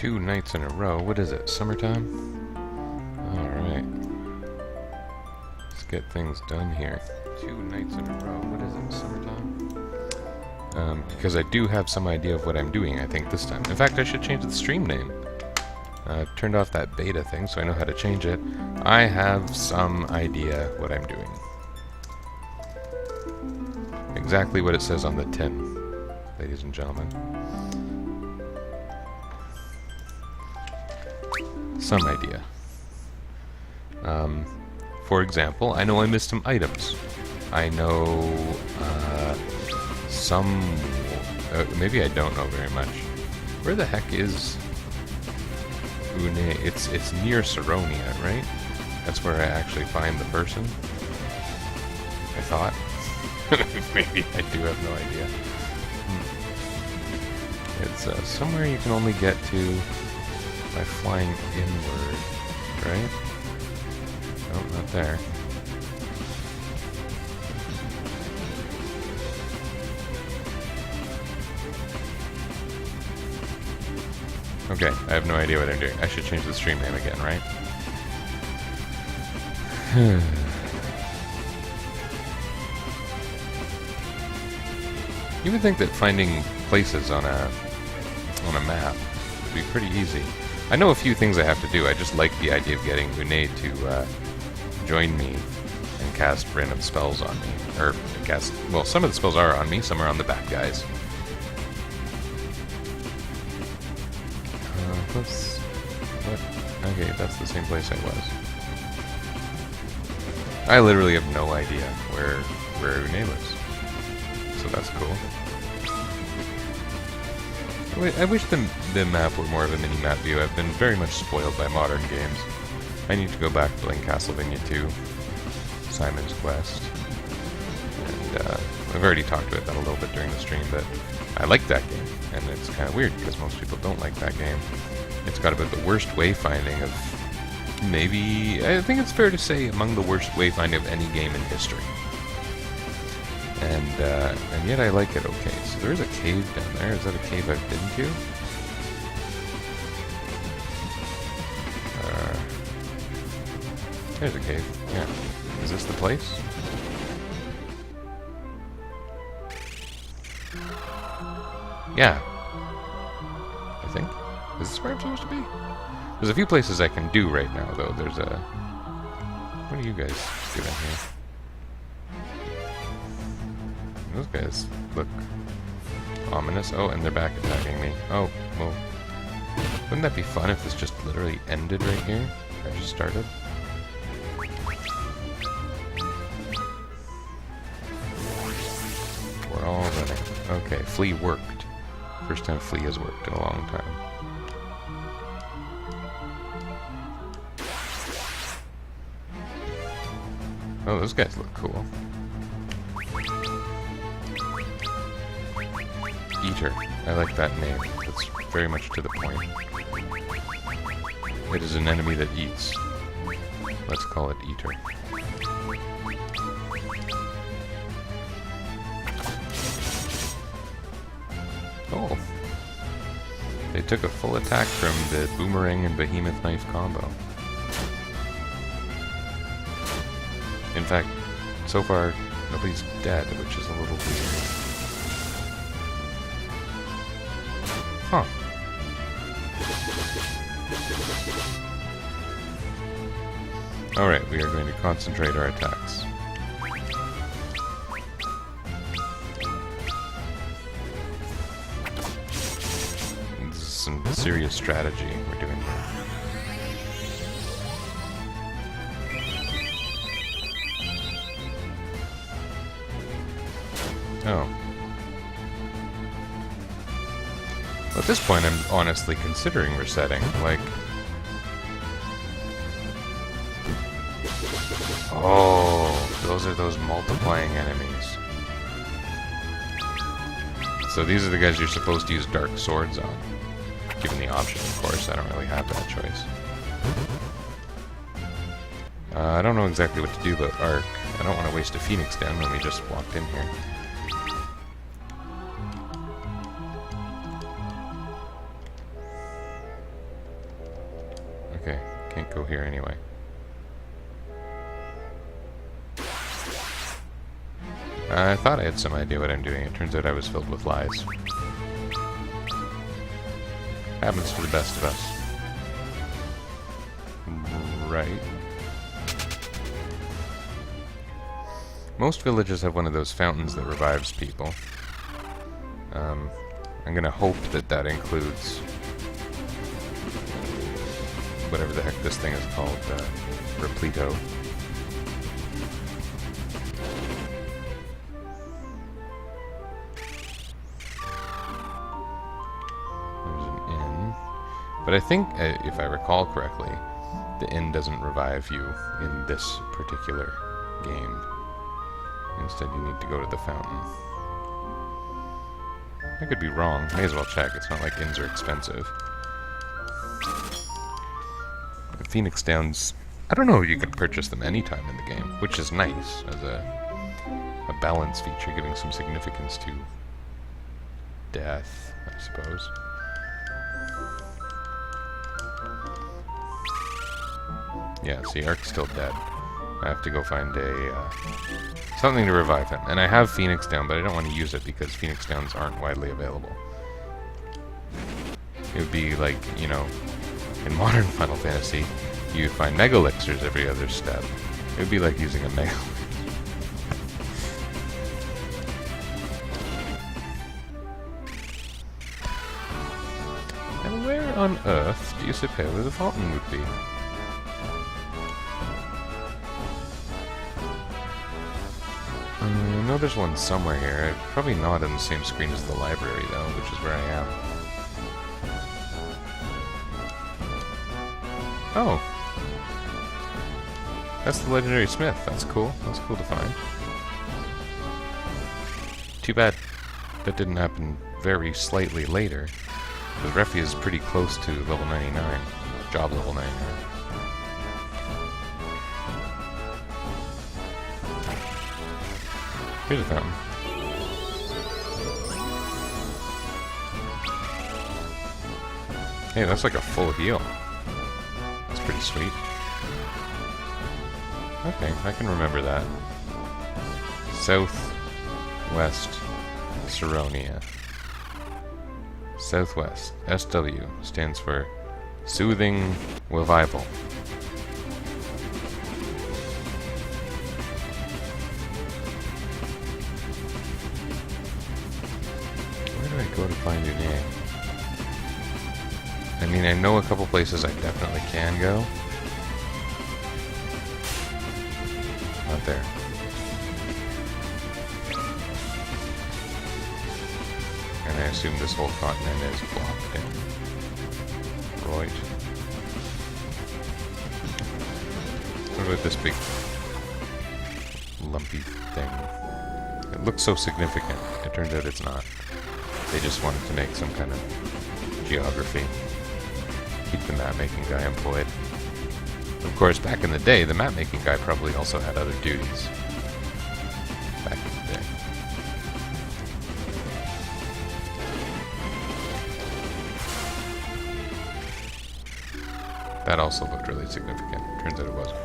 2 nights in a row. What is it? Summertime? Alright. Let's get things done here. 2 nights in a row. What is it? Summertime? Because I do have some idea of what I'm doing, I think, this time. In fact, I should change the stream name. Turned off that beta thing, so I know how to change it. I have some idea what I'm doing. Exactly what it says on the tin, ladies and gentlemen. Some idea. For example, I know I missed some items. I know some... maybe I don't know very much. Where the heck is Une? It's near Saronia, right? That's where I actually find the person. I thought. Maybe I do have no idea. It's somewhere you can only get to by flying inward, right? No, not there. Okay, I have no idea what I'm doing. I should change the stream name again, right? You would think that finding places on a map would be pretty easy. I know a few things I have to do. I just like the idea of getting Une to join me and cast random spells on me. Or cast... Well, some of the spells are on me, some are on the bad guys. Okay, that's the same place I was. I literally have no idea where Une lives. So that's cool. I wish the map were more of a mini-map view. I've been very much spoiled by modern games. I need to go back playing Castlevania 2, Simon's Quest. And I've already talked about that a little bit during the stream, but I like that game. And it's kind of weird because most people don't like that game. It's got about the worst wayfinding of maybe... I think it's fair to say among the worst wayfinding of any game in history. And yet I like it okay. So there's a cave down there. Is that a cave I've been to? There's a cave. Yeah. Is this the place? Yeah. I think. Is this where I'm supposed to be? There's a few places I can do right now, though. There's a... What are you guys doing here? Those guys look ominous. Oh, and they're back attacking me. Oh, well. Wouldn't that be fun if this just literally ended right here? I just started. We're all running. Okay, Flea worked. First time Flea has worked in a long time. Oh, those guys look cool. Eater. I like that name. That's very much to the point. It is an enemy that eats. Let's call it Eater. Oh. They took a full attack from the Boomerang and Behemoth Knife combo. In fact, so far, nobody's dead, which is a little weird. Huh. Alright, we are going to concentrate our attacks. This is some serious strategy we're doing here. Oh. At this point, I'm honestly considering resetting, like... Oh, those are those multiplying enemies. So these are the guys you're supposed to use dark swords on. Given the option, of course, I don't really have that choice. I don't know exactly what to do about Arc. I don't want to waste a Phoenix down when we just walked in here. Okay, can't go here anyway. I thought I had some idea what I'm doing. It turns out I was filled with lies. Happens to the best of us. Right. Most villages have one of those fountains that revives people. I'm gonna hope that that includes whatever the heck this thing is called, Repleto. There's an inn. But I think, if I recall correctly, the inn doesn't revive you in this particular game. Instead, you need to go to the fountain. I could be wrong. May as well check. It's not like inns are expensive. Phoenix Downs, I don't know if you can purchase them anytime in the game, which is nice as a balance feature, giving some significance to death, I suppose. Yeah, see, Ark's still dead. I have to go find something to revive him. And I have Phoenix Down, but I don't want to use it because Phoenix Downs aren't widely available. It would be like, you know, in modern Final Fantasy, you'd find Megalixirs every other step. It would be like using a Megalith. And where on earth do you suppose the fountain would be? I know there's one somewhere here. Probably not on the same screen as the library, though, which is where I am. Oh. That's the legendary smith. That's cool. That's cool to find. Too bad that didn't happen very slightly later. Because Refi is pretty close to level 99. Job level 99. Here's a fountain. Hey, that's like a full heal. That's pretty sweet. Okay, I can remember that. Southwest Saronia. Southwest. SW stands for Soothing Revival. Go to find your name. I mean, I know a couple places I definitely can go. Not there. And I assume this whole continent is blocked in. Right. What about this big lumpy thing? It looks so significant. It turns out it's not. They just wanted to make some kind of geography. Keep the map-making guy employed. Of course, back in the day, the map-making guy probably also had other duties. Back in the day. That also looked really significant. Turns out it wasn't.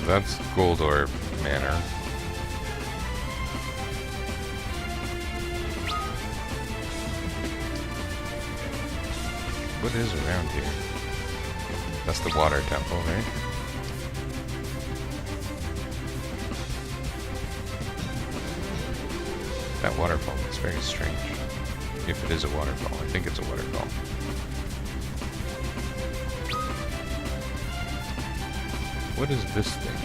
That's Goldor Manor. What is around here? That's the water temple, right? That waterfall looks very strange. If it is a waterfall, I think it's a waterfall. What is this thing?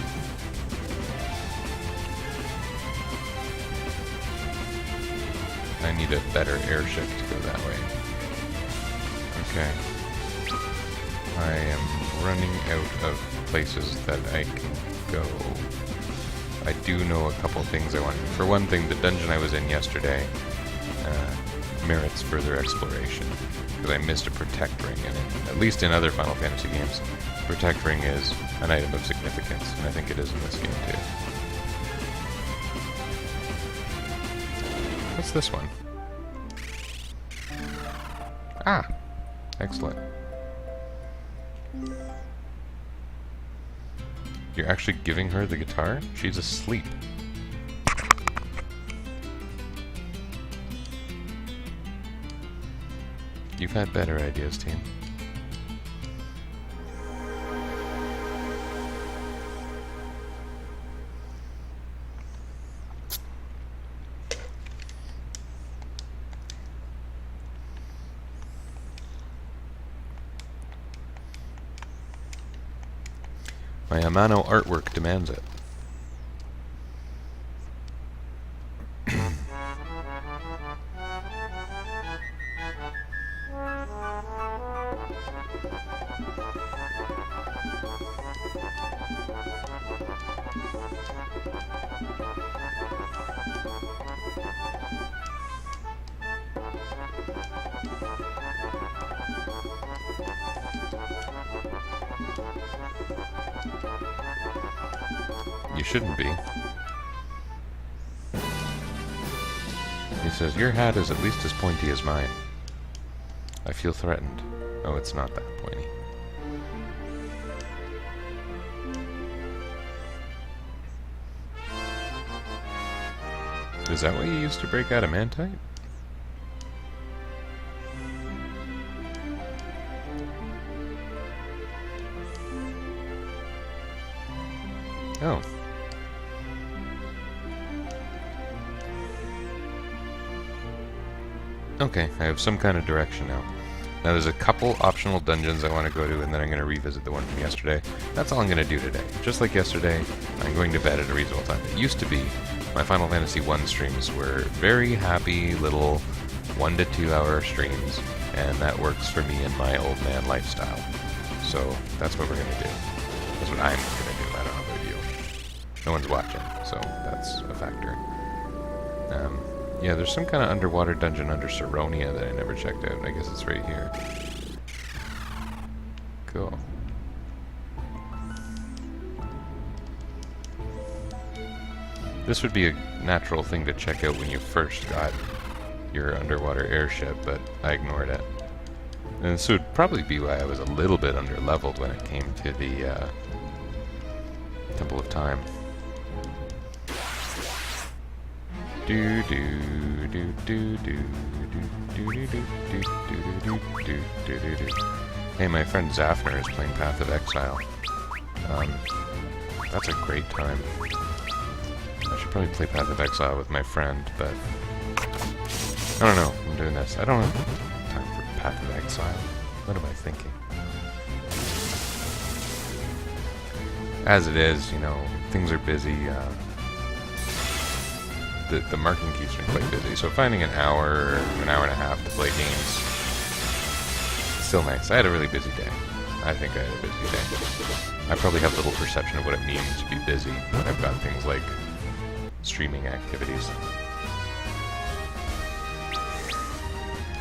I need a better airship to go that way. Okay. I am running out of places that I can go. I do know a couple things I want. For one thing, the dungeon I was in yesterday merits further exploration. Because I missed a protect ring, and at least in other Final Fantasy games, Protect Ring is an item of significance, and I think it is in this game too. What's this one? Ah! Excellent. You're actually giving her the guitar? She's asleep. You've had better ideas, team. My Amano artwork demands it. You shouldn't be. He says, your hat is at least as pointy as mine. I feel threatened. Oh, it's not that pointy. Is that what you used to break adamantite? Oh. Okay, I have some kind of direction now. Now there's a couple optional dungeons I want to go to, and then I'm going to revisit the one from yesterday. That's all I'm going to do today. Just like yesterday, I'm going to bed at a reasonable time. It used to be my Final Fantasy 1 streams were very happy little 1 to 2 hour streams, and that works for me in my old man lifestyle. So that's what we're going to do. That's what I'm going to do. I don't know about you. No one's watching, so that's a factor. Yeah, there's some kind of underwater dungeon under Saronia that I never checked out. I guess it's right here. Cool. This would be a natural thing to check out when you first got your underwater airship, but I ignored it. And this would probably be why I was a little bit under-leveled when it came to the Temple of Time. Do do do do do do do do do do do do do do. Hey, my friend Zafner is playing Path of Exile. That's a great time. I should probably play Path of Exile with my friend, but I don't know. I'm doing this. I don't have time for Path of Exile. What am I thinking? As it is, you know, things are busy. The marking keys are quite busy, so finding an hour and a half to play games is still nice. I had a really busy day. I think I had a busy day. I probably have little perception of what it means to be busy when I've got things like streaming activities.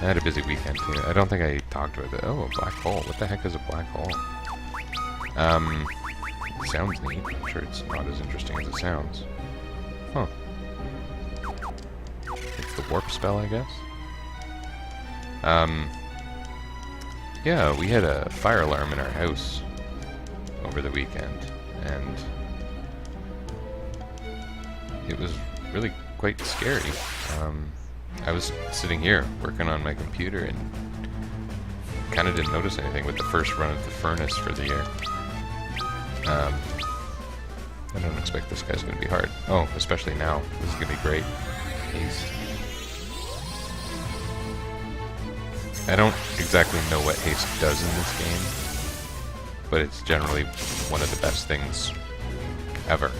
I had a busy weekend too. I don't think I talked about it. Oh, a black hole. What the heck is a black hole? It sounds neat. I'm sure it's not as interesting as it sounds. Huh. It's the warp spell, I guess? Yeah, we had a fire alarm in our house over the weekend, and it was really quite scary. I was sitting here working on my computer and kind of didn't notice anything with the first run of the furnace for the year. I don't expect this guy's going to be hard. Oh, especially now. This is going to be great. I don't exactly know what haste does in this game, but it's generally one of the best things ever.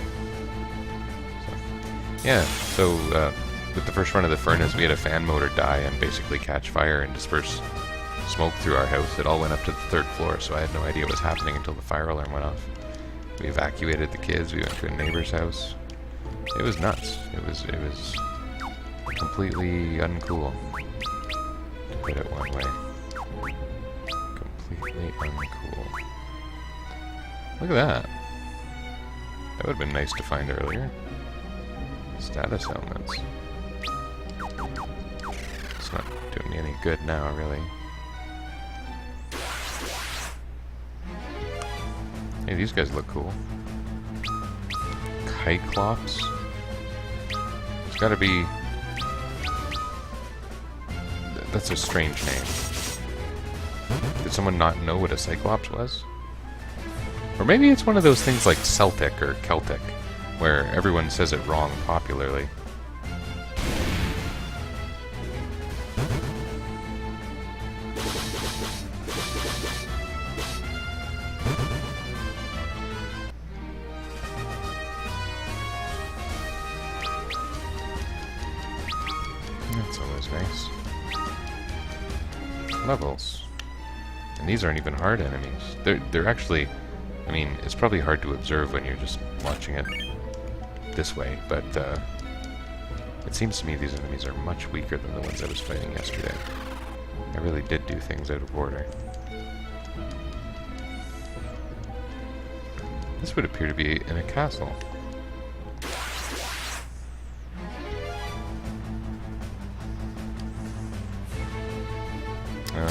So with the first run of the furnace, we had a fan motor die and basically catch fire and disperse smoke through our house. It all went up to the 3rd floor, so I had no idea what was happening until the fire alarm went off. We evacuated the kids. We went to a neighbor's house. It was nuts. It was completely uncool, to put it one way. Completely uncool. Look at that. That would have been nice to find earlier. Status helmets. It's not doing me any good now, really. Hey, these guys look cool. Cyclops? There's gotta be... That's a strange name. Did someone not know what a Cyclops was? Or maybe it's one of those things like Celtic or Celtic, where everyone says it wrong popularly. That's always nice. Levels. And these aren't even hard enemies. They're actually... I mean, it's probably hard to observe when you're just watching it this way, but it seems to me these enemies are much weaker than the ones I was fighting yesterday. I really did do things out of order. This would appear to be in a castle.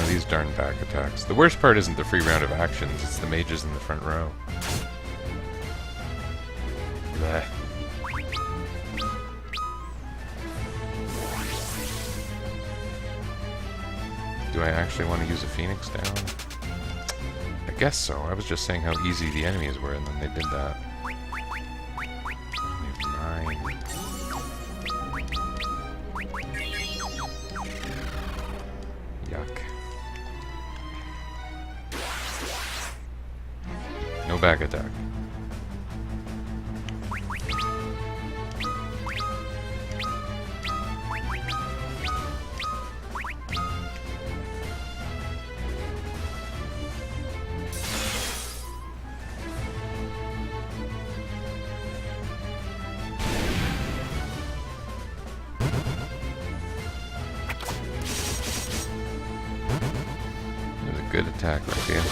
These darn back attacks. The worst part isn't the free round of actions, it's the mages in the front row. Blech. Do I actually want to use a phoenix down? I guess so. I was just saying how easy the enemies were and then they did that. Yuck. No back attack. That was a good attack right here.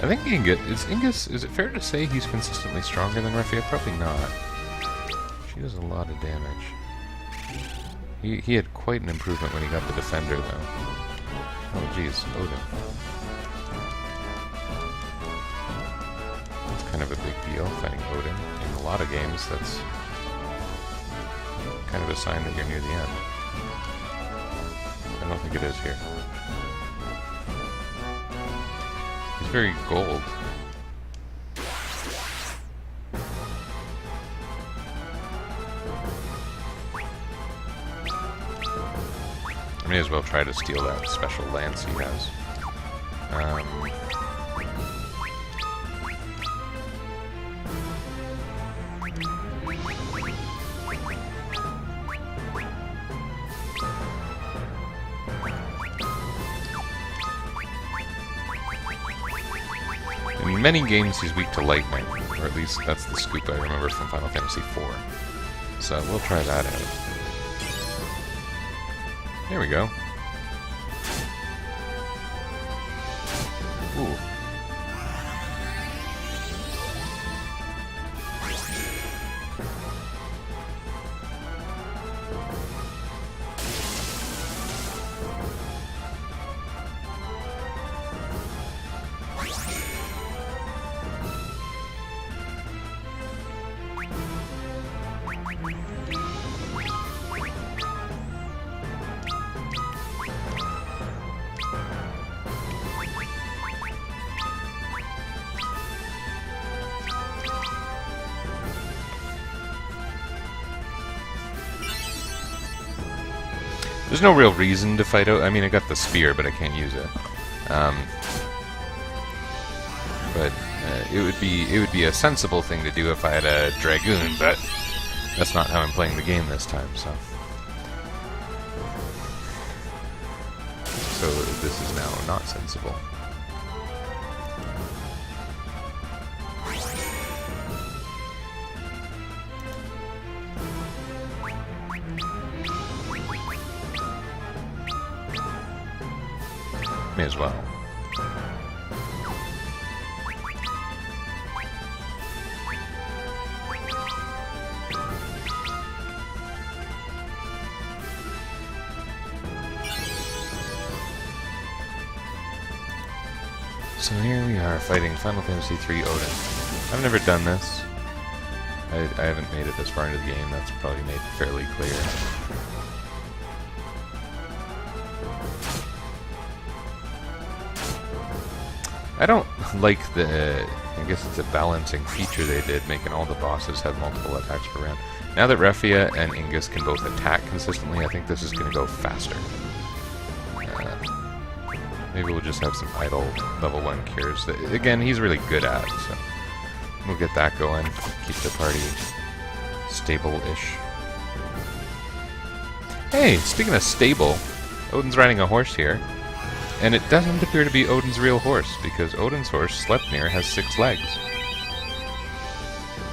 I think Ingus, is it fair to say he's consistently stronger than Raphia? Probably not. She does a lot of damage. He had quite an improvement when he got the Defender, though. Oh geez, Odin. That's kind of a big deal, fighting Odin. In a lot of games, that's kind of a sign that you're near the end. I don't think it is here. He's very gold. I may as well try to steal that special lance he has. In many games he's weak to lightning, or at least that's the scoop I remember from Final Fantasy IV. So we'll try that out. There we go. Ooh. There's no real reason to fight out. I mean, I got the spear, but I can't use it. But it would be a sensible thing to do if I had a dragoon, but that's not how I'm playing the game this time. So this is now not sensible. May as well. So here we are fighting Final Fantasy III Odin. I've never done this. I haven't made it this far into the game. That's probably made fairly clear. I don't like the... I guess it's a balancing feature they did, making all the bosses have multiple attacks per round. Now that Refia and Ingus can both attack consistently, I think this is going to go faster. Maybe we'll just have some idle level 1 cures that, again, he's really good at, so we'll get that going. Keep the party stable-ish. Hey, speaking of stable, Odin's riding a horse here. And it doesn't appear to be Odin's real horse, because Odin's horse, Sleipnir, has 6 legs.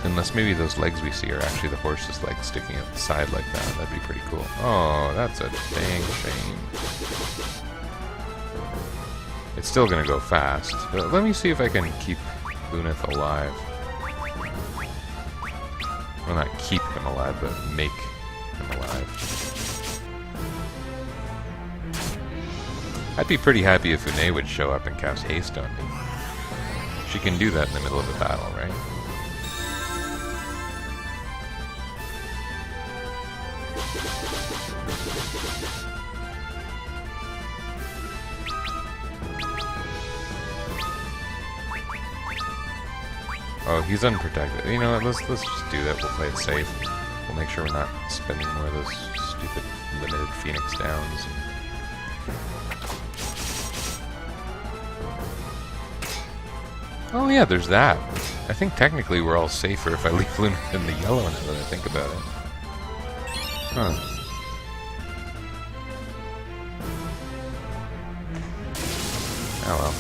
Unless maybe those legs we see are actually the horse's legs sticking out the side like that. That'd be pretty cool. Oh, that's a dang shame. It's still gonna go fast. But let me see if I can keep Lunith alive. Well, not keep him alive, but make him alive. I'd be pretty happy if Une would show up and cast haste on me. She can do that in the middle of a battle, right? Oh, he's unprotected. You know what, let's just do that. We'll play it safe. We'll make sure we're not spending more of those stupid limited Phoenix Downs. Oh yeah, there's that. I think technically we're all safer if I leave Lunith in the yellow now that I think about it. Huh. Oh well.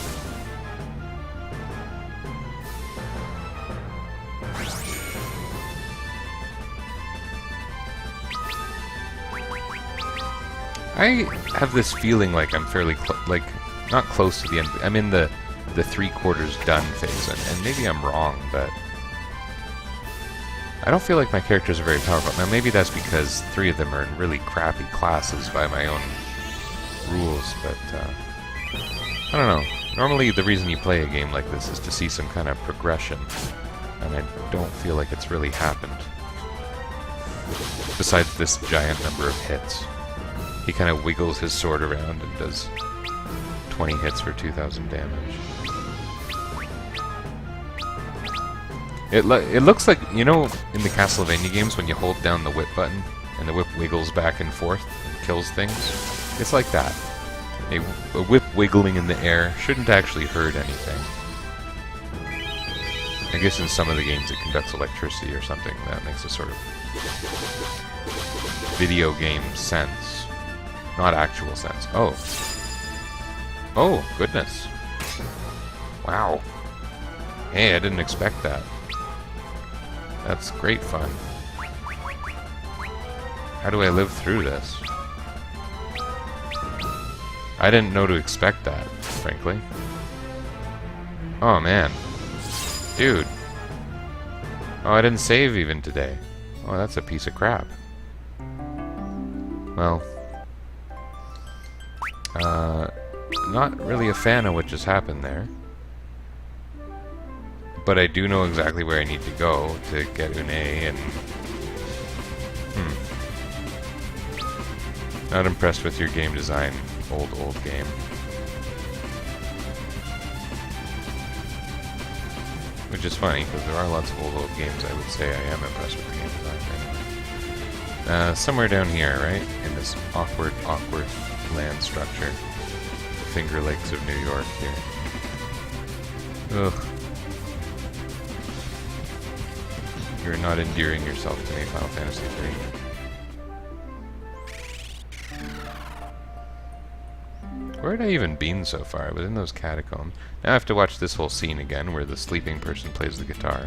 I have this feeling like I'm fairly not close to the end. I'm in the 3/4 done phase, and maybe I'm wrong, but I don't feel like my characters are very powerful. Now maybe that's because 3 of them are in really crappy classes by my own rules, but I don't know. Normally the reason you play a game like this is to see some kind of progression, and I don't feel like it's really happened. Besides this giant number of hits. He kind of wiggles his sword around and does 20 hits for 2,000 damage. It looks like, you know, in the Castlevania games when you hold down the whip button and the whip wiggles back and forth and kills things? It's like that. A whip wiggling in the air shouldn't actually hurt anything. I guess in some of the games it conducts electricity or something. That makes a sort of video game sense. Not actual sense. Oh. Oh, goodness. Wow. Hey, I didn't expect that. That's great fun. How do I live through this? I didn't know to expect that, frankly. Oh, man. Dude. Oh, I didn't save even today. Oh, that's a piece of crap. Well... not really a fan of what just happened there. But I do know exactly where I need to go to get Une and... Not impressed with your game design, old game. Which is funny, because there are lots of old games I would say I am impressed with the game design. Somewhere down here, right? In this awkward land structure. The Finger Lakes of New York here. Ugh. You're not endearing yourself to me, Final Fantasy III. Where had I even been so far? I was in those catacombs. Now I have to watch this whole scene again where the sleeping person plays the guitar.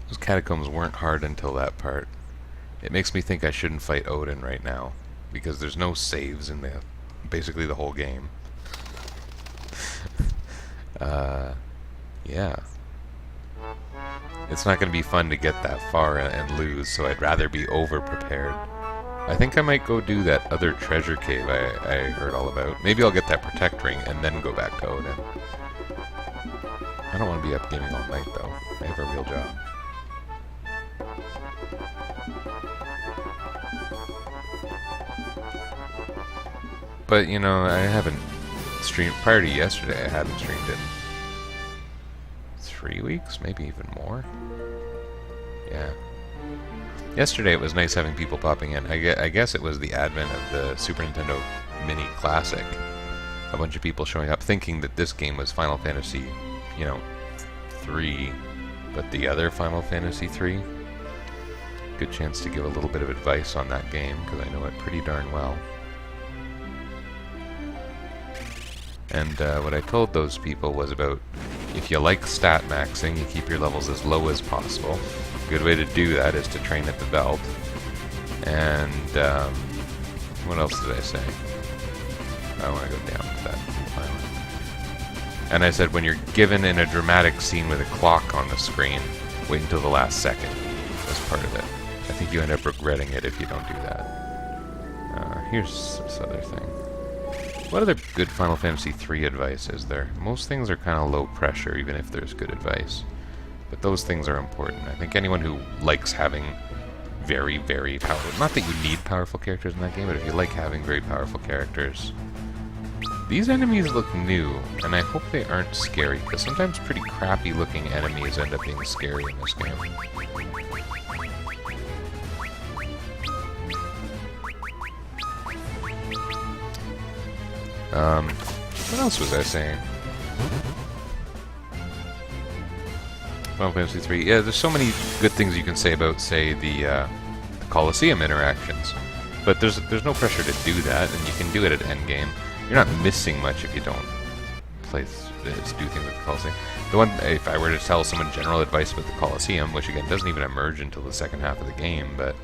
Those catacombs weren't hard until that part. It makes me think I shouldn't fight Odin right now, because there's no saves in basically the whole game. Yeah. It's not going to be fun to get that far and lose, so I'd rather be over-prepared. I think I might go do that other treasure cave I heard all about. Maybe I'll get that protect ring and then go back to Odin. I don't want to be up gaming all night, though. I have a real job. But, you know, I haven't streamed... Prior to yesterday, I haven't streamed in 3 weeks? Maybe even more? Yeah. Yesterday it was nice having people popping in. I guess it was the advent of the Super Nintendo Mini Classic. A bunch of people showing up thinking that this game was Final Fantasy, you know, 3, but the other Final Fantasy 3. Good chance to give a little bit of advice on that game, because I know it pretty darn well. And what I told those people was about, if you like stat maxing, you keep your levels as low as possible. A good way to do that is to train at the belt. And what else did I say? I want to go down to that finally. And I said, when you're given in a dramatic scene with a clock on the screen, wait until the last second as part of it. I think you end up regretting it if you don't do that. Here's this other thing. What other good Final Fantasy 3 advice is there? Most things are kind of low pressure, even if there's good advice. But those things are important. I think anyone who likes having very, very powerful... Not that you need powerful characters in that game, but if you like having very powerful characters... These enemies look new, and I hope they aren't scary, because sometimes pretty crappy-looking enemies end up being scary in this game. What else was I saying? Final Fantasy 3. Yeah, there's so many good things you can say about, say, the Colosseum interactions. But there's no pressure to do that, and you can do it at endgame. You're not missing much if you don't do things with the Colosseum. The one, if I were to tell someone general advice about the Colosseum, which again doesn't even emerge until the second half of the game, but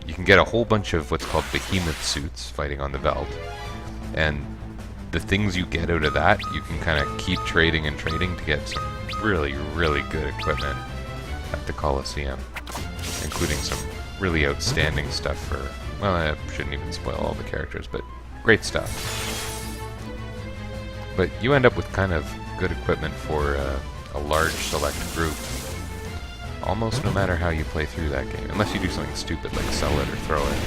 you can get a whole bunch of what's called behemoth suits fighting on the Veldt. And the things you get out of that, you can kind of keep trading and trading to get some really, really good equipment at the Colosseum, including some really outstanding stuff for, well, I shouldn't even spoil all the characters, but great stuff. But you end up with kind of good equipment for a large select group, almost no matter how you play through that game, unless you do something stupid like sell it or throw it.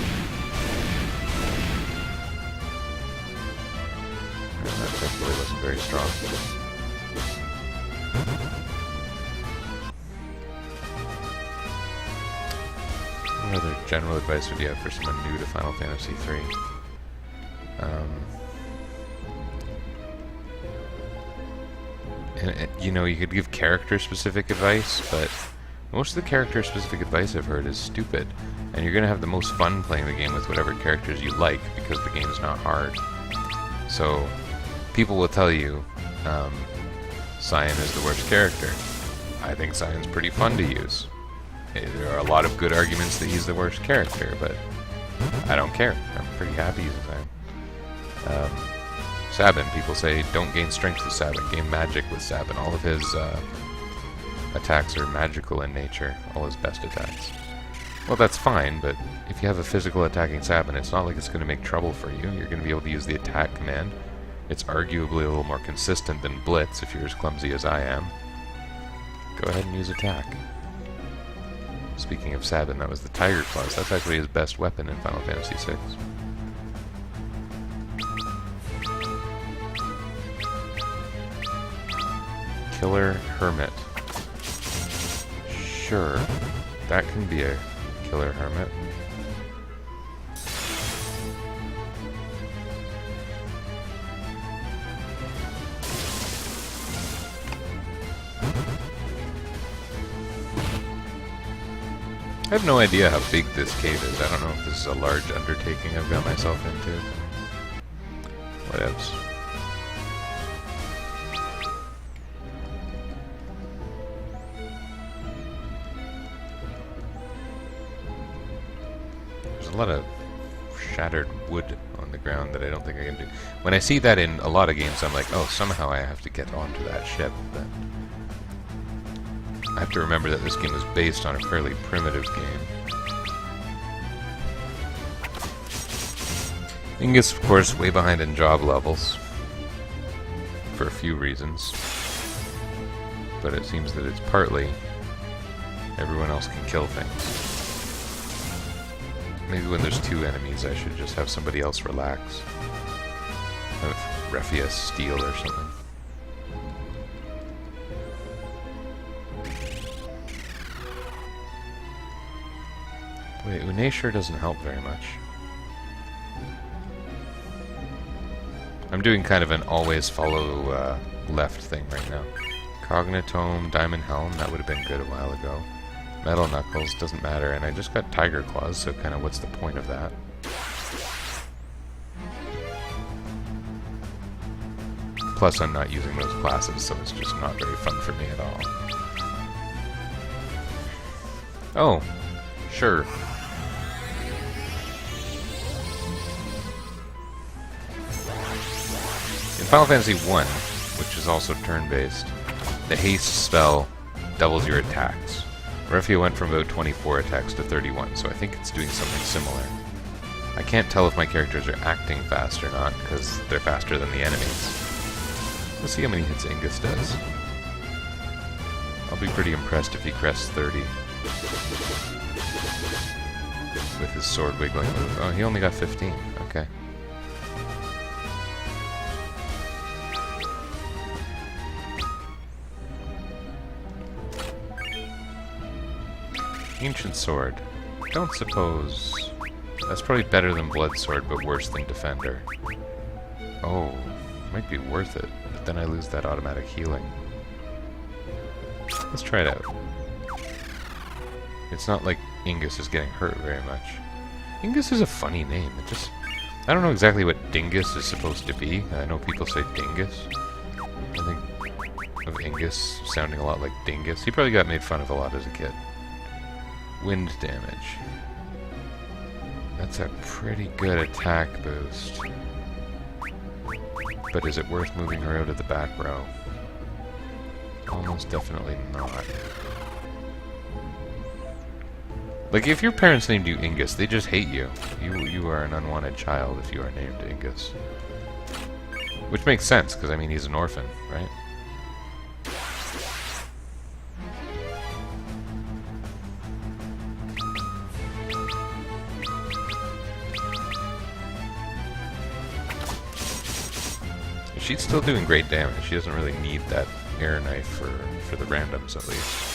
That definitely wasn't very strong. What other general advice would you have for someone new to Final Fantasy 3? You know, you could give character-specific advice, but most of the character-specific advice I've heard is stupid, and you're going to have the most fun playing the game with whatever characters you like, because the game's not hard. So, people will tell you, Cyan is the worst character. I think Cyan's pretty fun to use. There are a lot of good arguments that he's the worst character, but I don't care. I'm pretty happy using Cyan. Sabin, people say, don't gain strength with Sabin, gain magic with Sabin. All of his attacks are magical in nature, all his best attacks. Well, that's fine, but if you have a physical attacking Sabin, it's not like it's going to make trouble for you. You're going to be able to use the attack command. It's arguably a little more consistent than Blitz if you're as clumsy as I am. Go ahead and use attack. Speaking of Sabin, that was the Tiger Claws. That's actually his best weapon in Final Fantasy VI. Killer Hermit. Sure, that can be a Killer Hermit. I have no idea how big this cave is. I don't know if this is a large undertaking I've got myself into. Whatevs. There's a lot of shattered wood on the the ground that I don't think I can do. When I see that in a lot of games, I'm like, oh, somehow I have to get onto that ship. But I have to remember that this game was based on a fairly primitive game. Pingas, of course, way behind in job levels. For a few reasons. But it seems that it's partly everyone else can kill things. Maybe when there's two enemies, I should just have somebody else relax. Have Refia steal or something. Wait, Une sure doesn't help very much. I'm doing kind of an always follow left thing right now. Cognitome, Diamond Helm, that would have been good a while ago. Metal Knuckles, doesn't matter, and I just got Tiger Claws, so kind of what's the point of that? Plus I'm not using those classes, so it's just not very fun for me at all. Oh, sure. In Final Fantasy 1, which is also turn-based, the haste spell doubles your attacks. Refia went from about 24 attacks to 31, so I think it's doing something similar. I can't tell if my characters are acting fast or not, because they're faster than the enemies. Let's see how many hits Ingus does. I'll be pretty impressed if he crests 30. With his sword wiggling move. Oh, he only got 15. Okay. Ancient Sword. Don't suppose... That's probably better than Blood Sword, but worse than Defender. Oh, might be worth it, but then I lose that automatic healing. Let's try it out. It's not like Ingus is getting hurt very much. Ingus is a funny name. It just... I don't know exactly what Dingus is supposed to be. I know people say Dingus. I think of Ingus sounding a lot like Dingus. He probably got made fun of a lot as a kid. Wind damage. That's a pretty good attack boost. But is it worth moving her out of the back row? Almost definitely not. Like, if your parents named you Ingus, they just hate you. You are an unwanted child if you are named Ingus. Which makes sense, because, I mean, he's an orphan, right? She's still doing great damage. She doesn't really need that air knife for the randoms, at least.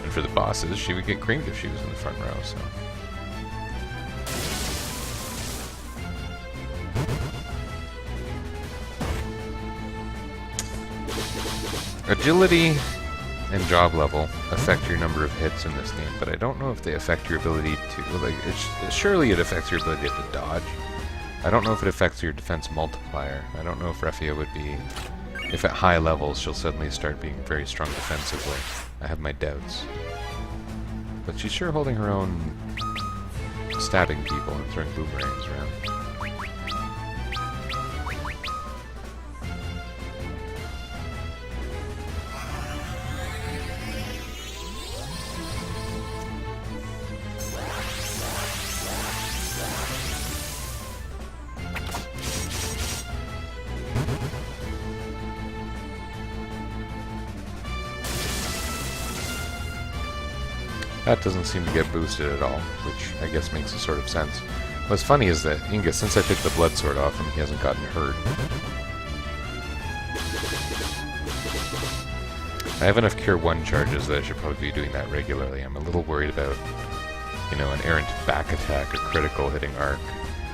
And for the bosses, she would get creamed if she was in the front row, so... Agility and job level affect your number of hits in this game, but I don't know if they affect your ability to... Like, surely it affects your ability to dodge. I don't know if it affects your defense multiplier. I don't know if Refia would be... If at high levels she'll suddenly start being very strong defensively. I have my doubts. But she's sure holding her own, stabbing people and throwing boomerangs around. That doesn't seem to get boosted at all, which I guess makes a sort of sense. What's funny is that Ingus, since I took the blood sword off him, he hasn't gotten hurt. I have enough Cure 1 charges that I should probably be doing that regularly. I'm a little worried about, you know, an errant back attack or critical hitting arc.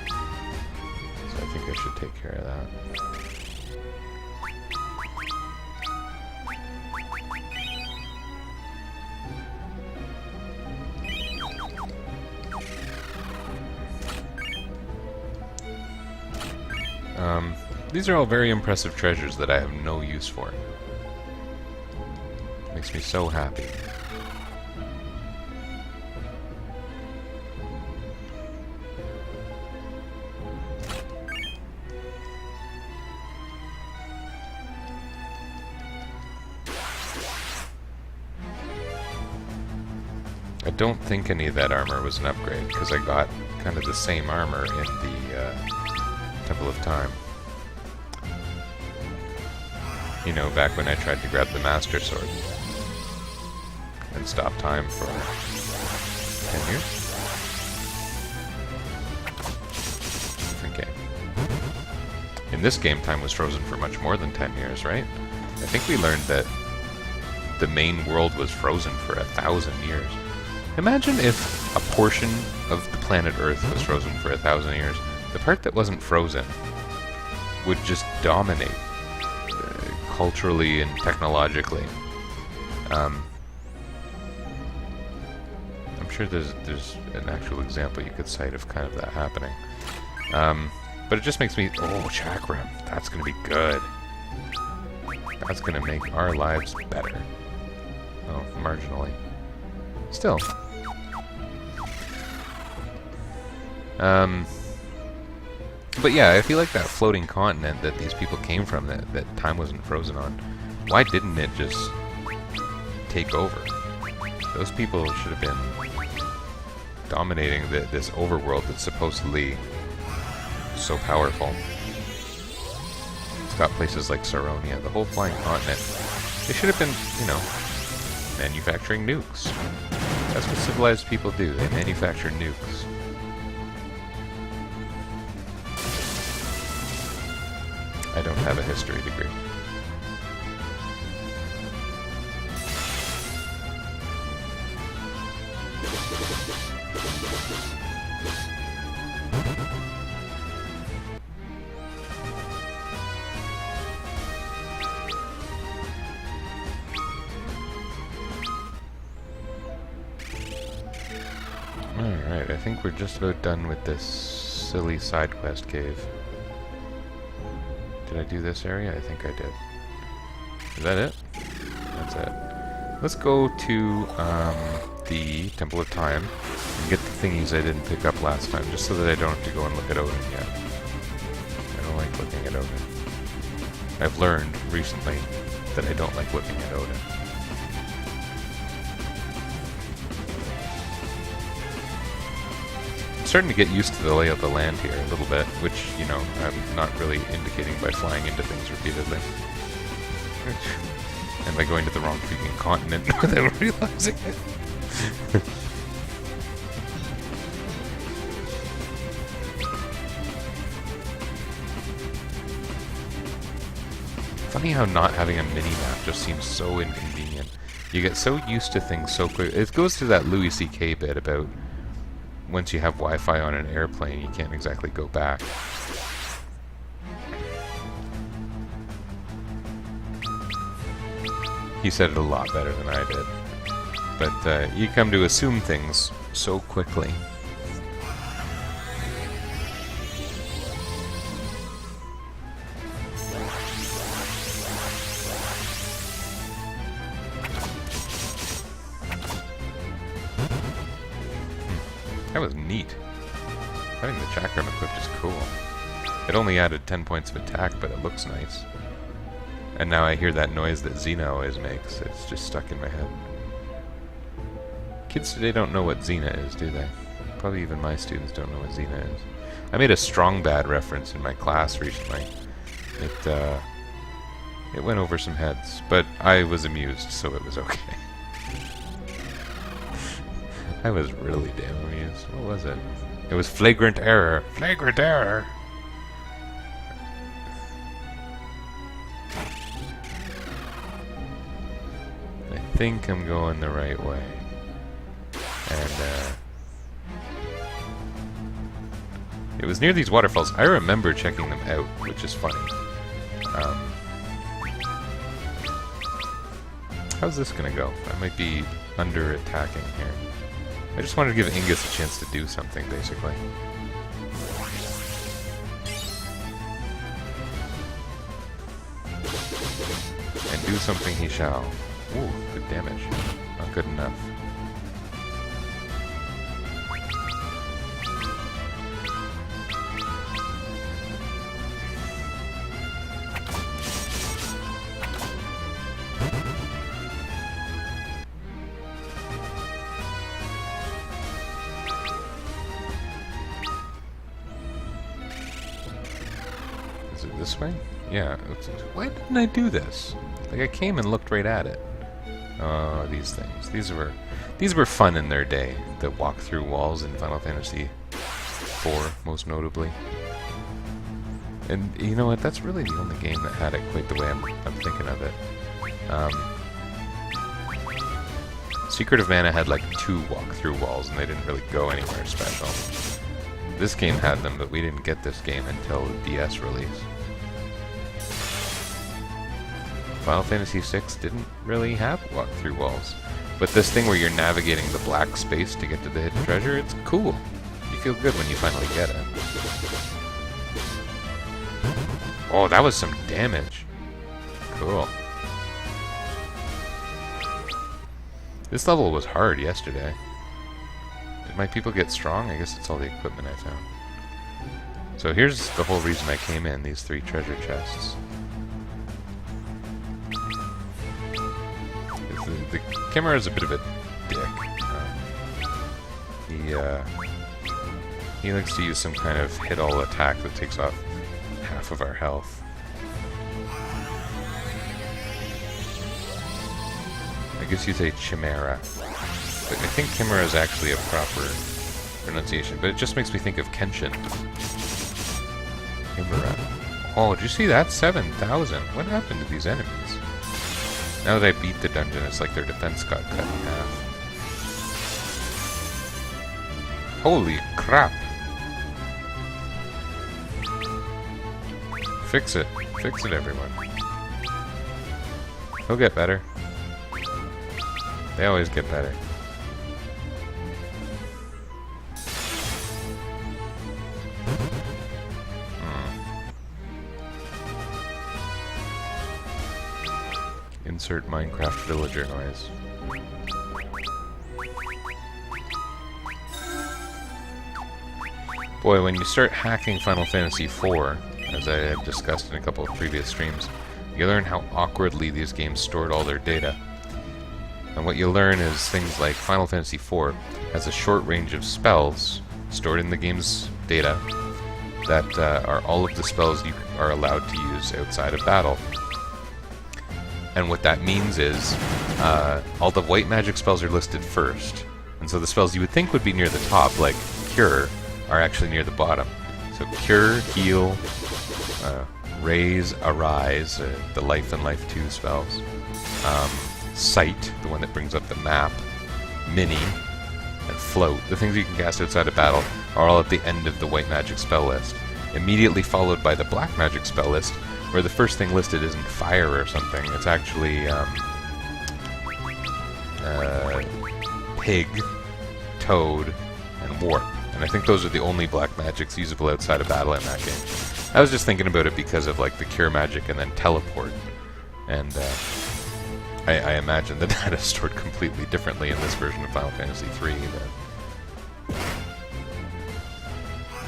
So I think I should take care of that. These are all very impressive treasures that I have no use for. Makes me so happy. don't think any of that armor was an upgrade, because I got kind of the same armor in the Temple of Time. You know, back when I tried to grab the Master Sword and stop time for 10 years? Different game. In this game, time was frozen for much more than 10 years, right? I think we learned that the main world was frozen for 1,000 years. Imagine if a portion of the planet Earth was frozen for 1,000 years. The part that wasn't frozen would just dominate culturally and technologically. I'm sure there's an actual example you could cite of kind of that happening. But it just makes me... Oh, chakram. That's going to be good. That's going to make our lives better. Oh, marginally. Still. But yeah, I feel like that floating continent that these people came from, that time wasn't frozen on, why didn't it just take over? Those people should have been dominating this overworld that's supposedly so powerful. It's got places like Saronia, the whole flying continent. They should have been, you know, manufacturing nukes. That's what civilized people do. They manufacture nukes. I don't have a history degree. Alright, I think we're just about done with this silly side quest cave. Did I do this area? I think I did. Is that it? That's it. Let's go to the Temple of Time and get the thingies I didn't pick up last time, just so that I don't have to go and look at Odin yet. I don't like looking at Odin. I've learned recently that I don't like looking at Odin. I'm starting to get used to the lay of the land here a little bit, which, you know, I'm not really indicating by flying into things repeatedly. And by going to the wrong freaking continent without realizing it. Funny how not having a mini-map just seems so inconvenient. You get so used to things so quick. It goes to that Louis C.K. bit about once you have Wi-Fi on an airplane, you can't exactly go back. He said it a lot better than I did. But you come to assume things so quickly. That was neat. Having the chakram equipped is cool. It only added 10 points of attack, but it looks nice. And now I hear that noise that Xena always makes. It's just stuck in my head. Kids today don't know what Xena is, do they? Probably even my students don't know what Xena is. I made a strong bad reference in my class recently. It went over some heads, but I was amused, so it was okay. I was really damn amused. What was it? It was flagrant error. Flagrant error! I think I'm going the right way. And, it was near these waterfalls. I remember checking them out, which is funny. How's this gonna go? I might be under-attacking here. I just wanted to give Ingus a chance to do something, basically. And do something he shall. Ooh, good damage. Not good enough. Is it this way? Yeah. Why didn't I do this? Like, I came and looked right at it. Oh, these things. These were fun in their day. The walk through walls in Final Fantasy IV, most notably. And you know what? That's really the only game that had it quite the way I'm thinking of it. Secret of Mana had like 2 walk-through walls, and they didn't really go anywhere special. This game had them, but we didn't get this game until the DS release. Final Fantasy VI didn't really have walk-through walls. But this thing where you're navigating the black space to get to the hidden treasure, it's cool. You feel good when you finally get it. Oh, that was some damage. Cool. This level was hard yesterday. Did my people get strong? I guess it's all the equipment I found. So here's the whole reason I came in, these 3 treasure chests. The Chimera is a bit of a dick. He likes to use some kind of hit-all attack that takes off half of our health. I guess you'd say Chimera. But I think Chimera is actually a proper pronunciation, but it just makes me think of Kenshin. Chimera. Oh, did you see that? 7,000. What happened to these enemies? Now that I beat the dungeon, it's like their defense got cut in half. Holy crap! Fix it. Fix it, everyone. He'll get better. They always get better. Insert Minecraft villager noise. Boy, when you start hacking Final Fantasy IV, as I had discussed in a couple of previous streams, you learn how awkwardly these games stored all their data. And what you learn is things like Final Fantasy IV has a short range of spells stored in the game's data that are all of the spells you are allowed to use outside of battle. And what that means is all the white magic spells are listed first. And so the spells you would think would be near the top, like Cure, are actually near the bottom. So Cure, Heal, Raise, Arise, the Life and Life 2 spells. Sight, the one that brings up the map. Mini, and Float, the things you can cast outside of battle, are all at the end of the white magic spell list. Immediately followed by the black magic spell list, where the first thing listed isn't fire or something, it's actually Pig, Toad, and Warp. And I think those are the only black magics usable outside of battle in that game. I was just thinking about it because of like the Cure magic and then Teleport. And I imagine the data is stored completely differently in this version of Final Fantasy III.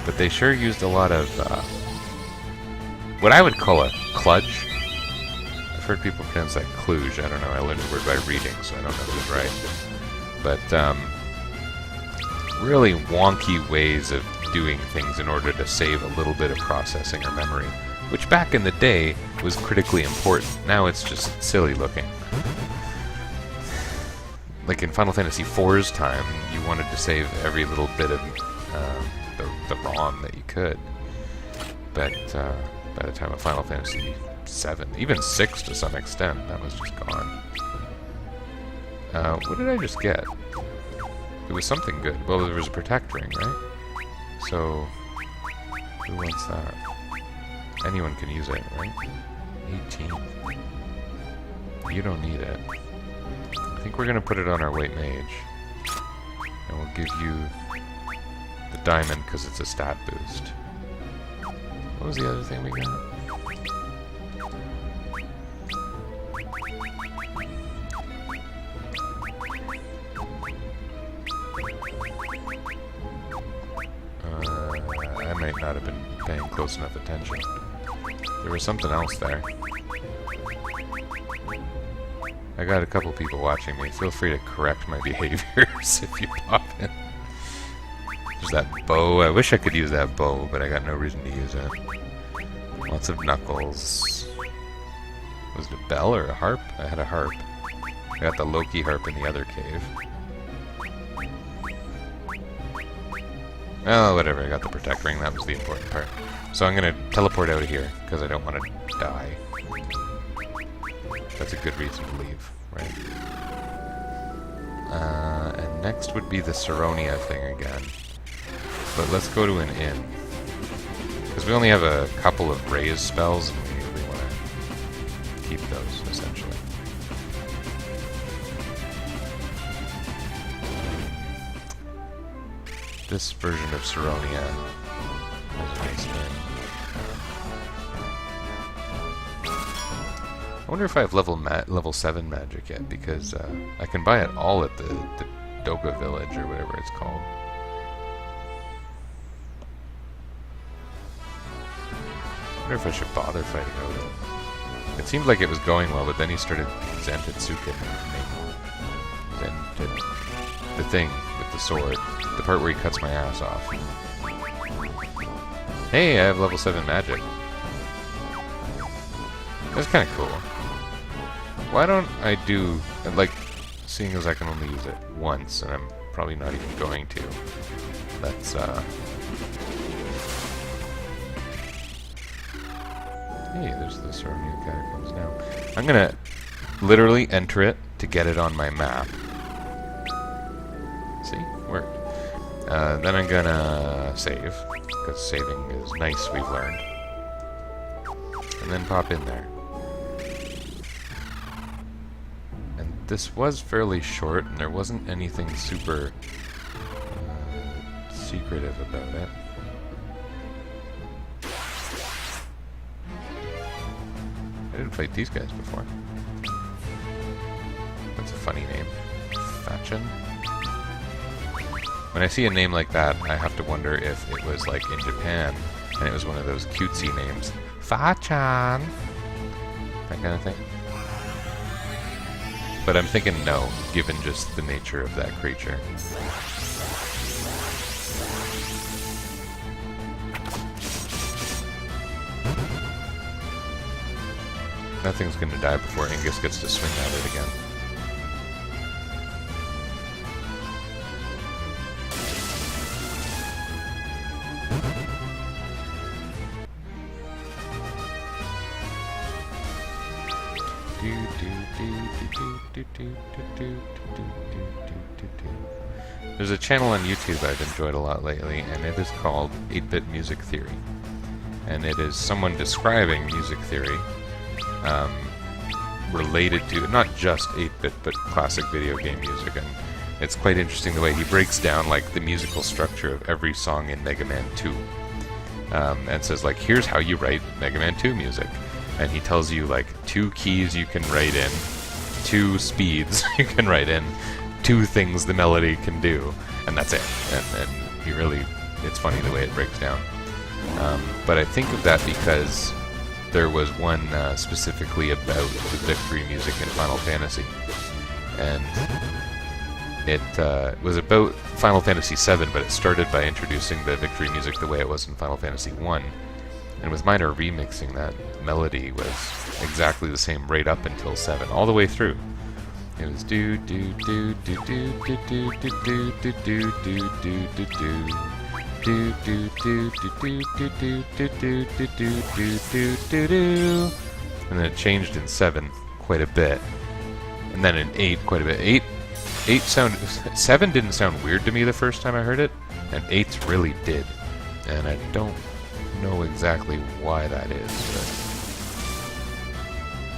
But they sure used a lot of what I would call a kludge. I've heard people pronounce that kluge. I don't know. I learned the word by reading, so I don't know if it's right. But really wonky ways of doing things in order to save a little bit of processing or memory, which back in the day was critically important. Now it's just silly looking. Like in Final Fantasy IV's time, you wanted to save every little bit of the ROM that you could. But by the time of Final Fantasy VII, even 6 to some extent, that was just gone. What did I just get? It was something good. Well, there was a Protect Ring, right? So, who wants that? Anyone can use it, right? 18. You don't need it. I think we're going to put it on our White Mage. And we'll give you the Diamond because it's a stat boost. What was the other thing we got? I might not have been paying close enough attention. There was something else there. I got a couple people watching me. Feel free to correct my behaviors if you pop in. There's that bow. I wish I could use that bow, but I got no reason to use it. Lots of knuckles. Was it a bell or a harp? I had a harp. I got the Loki harp in the other cave. Oh, whatever, I got the protect ring, that was the important part. So I'm gonna teleport out of here, because I don't want to die. That's a good reason to leave, right? And next would be the Saronia thing again. But let's go to an inn. Because we only have a couple of raise spells, and we want to keep those, essentially. This version of Saronia has a nice name. I wonder if I have level 7 magic yet, because I can buy it all at the Doga village, or whatever it's called. I wonder if I should bother fighting Odin. It seemed like it was going well, but then he started Zantetsuken. The thing with the sword. The part where he cuts my ass off. Hey, I have level 7 magic. That's kind of cool. Why don't I do... like, seeing as I can only use it once, and I'm probably not even going to. Let's, Hey, there's the Saronia catacombs now. I'm gonna literally enter it to get it on my map. See? Worked. Then I'm gonna save, because saving is nice, we've learned. And then pop in there. And this was fairly short, and there wasn't anything super secretive about it. I didn't fight these guys before. That's a funny name. Patchen? When I see a name like that, I have to wonder if it was like in Japan, and it was one of those cutesy names. Patchen! That kind of thing. But I'm thinking no, given just the nature of that creature. Nothing's gonna die before Ingus gets to swing at it again. There's a channel on YouTube I've enjoyed a lot lately, and it is called 8-Bit Music Theory. And it is someone describing music theory related to not just 8-bit but classic video game music, and it's quite interesting the way he breaks down like the musical structure of every song in Mega Man 2 and says like, here's how you write Mega Man 2 music, and he tells you like 2 keys you can write in, 2 speeds you can write in, 2 things the melody can do, and that's it. And he really, it's funny the way it breaks down. But I think of that because there was one specifically about the victory music in Final Fantasy, and it was about Final Fantasy VII, but it started by introducing the victory music the way it was in Final Fantasy I, and with minor remixing, that melody was exactly the same right up until 7, all the way through. It was do do do do do do do do do do do do do do do. Do do do do do do do do do do do do do do, and then it changed in 7 quite a bit, and then in 8 quite a bit. 7 didn't sound weird to me the first time I heard it, and 8's really did, and I don't know exactly why that is.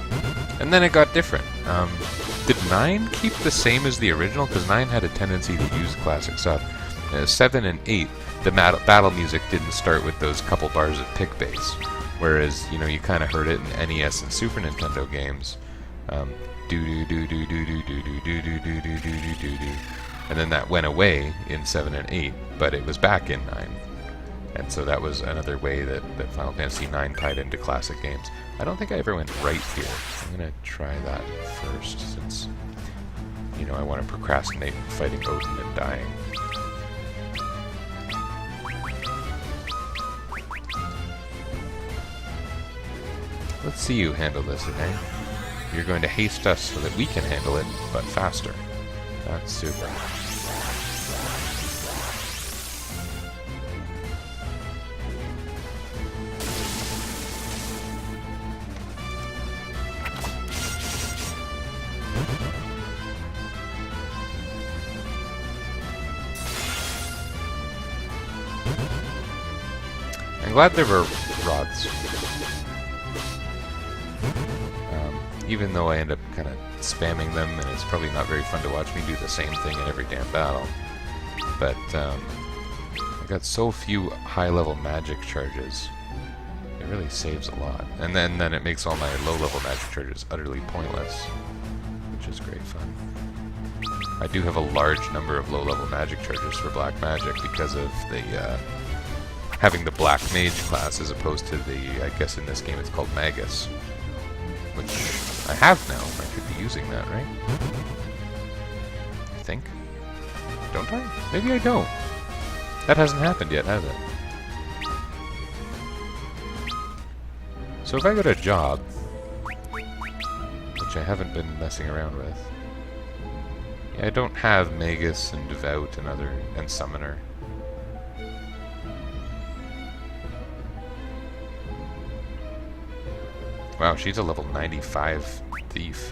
But... And then it got different. Did 9 keep the same as the original? Because 9 had a tendency to use classic stuff. 7 and 8. The battle music didn't start with those couple bars of pick bass, whereas, you know, you kind of heard it in NES and Super Nintendo games. Do do do do do do do do do do do do do do do, and then that went away in 7 and 8, but it was back in 9, and so that was another way that Final Fantasy 9 tied into classic games. I don't think I ever went right here. I'm gonna try that first, since, you know, I want to procrastinate fighting Odin and dying. Let's see you handle this, okay? You're going to haste us so that we can handle it, but faster. That's super. I'm glad there were rods. Even though I end up kind of spamming them, and it's probably not very fun to watch me do the same thing in every damn battle. But I got so few high-level magic charges. It really saves a lot. And then it makes all my low-level magic charges utterly pointless, which is great fun. I do have a large number of low-level magic charges for black magic because of the having the black mage class as opposed to the, I guess in this game it's called Magus, which I have now. I could be using that, right? I think. Don't I? Maybe I don't. That hasn't happened yet, has it? So if I go to job, which I haven't been messing around with, yeah, I don't have Magus and Devout and Summoner. Wow, she's a level 95 thief.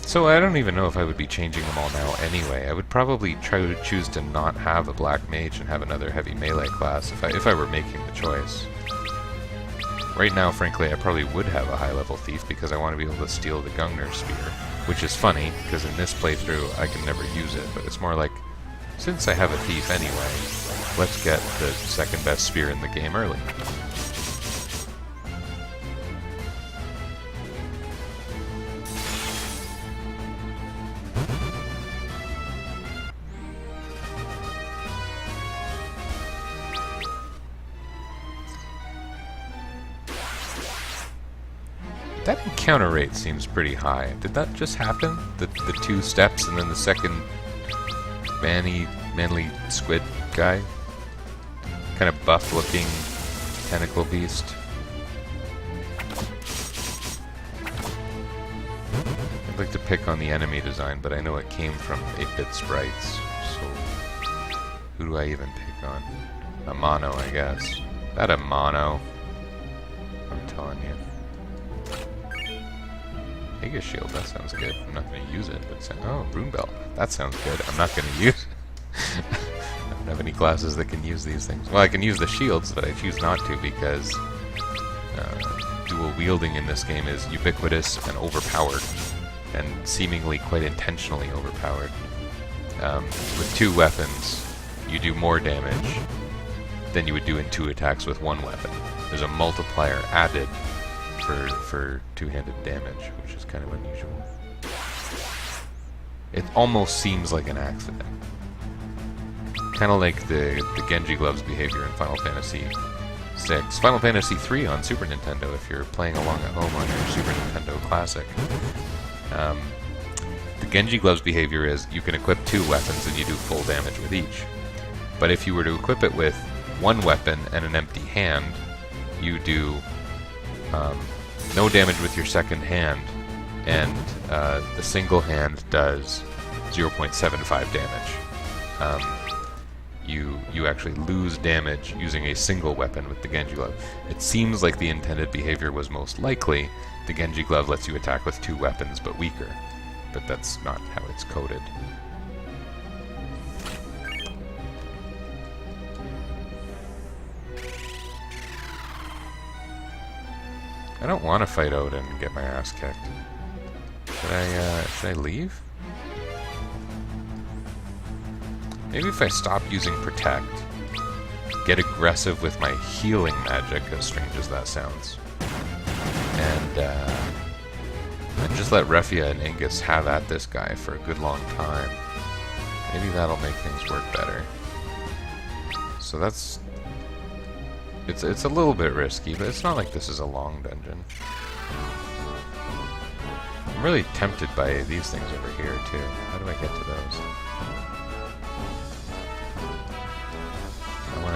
So I don't even know if I would be changing them all now anyway. I would probably try to choose to not have a black mage and have another heavy melee class if I were making the choice. Right now, frankly, I probably would have a high-level thief because I want to be able to steal the Gungnir spear, which is funny because in this playthrough I can never use it, but it's more like, since I have a thief anyway, let's get the second best spear in the game early. That encounter rate seems pretty high. Did that just happen? The 2 steps and then the second manly squid guy? Kind of buff-looking tentacle beast. I'd like to pick on the enemy design, but I know it came from 8-bit sprites, so who do I even pick on? A mono, I guess. That a mono. I'm telling you. Pegasus shield, that sounds good. I'm not going to use it, but oh, rune belt. That sounds good. I'm not going to use it. I don't have any classes that can use these things. Well, I can use the shields, but I choose not to because dual wielding in this game is ubiquitous and overpowered, and seemingly quite intentionally overpowered. With 2 weapons, you do more damage than you would do in 2 attacks with 1 weapon. There's a multiplier added for two-handed damage, which is kind of unusual. It almost seems like an accident. Kind of like the Genji gloves behavior in Final Fantasy VI. Final Fantasy III on Super Nintendo, if you're playing along at home on your Super Nintendo Classic. The Genji gloves behavior is you can equip 2 weapons and you do full damage with each. But if you were to equip it with 1 weapon and an empty hand, you do no damage with your second hand, and the single hand does 0.75 damage. You actually lose damage using a single weapon with the Genji glove. It seems like the intended behavior was most likely the Genji glove lets you attack with 2 weapons but weaker, but that's not how it's coded. I don't want to fight Odin and get my ass kicked. Should I leave? Maybe if I stop using Protect, get aggressive with my healing magic, as strange as that sounds, and just let Refia and Ingus have at this guy for a good long time. Maybe that'll make things work better. So that's... It's a little bit risky, but it's not like this is a long dungeon. I'm really tempted by these things over here, too. How do I get to those?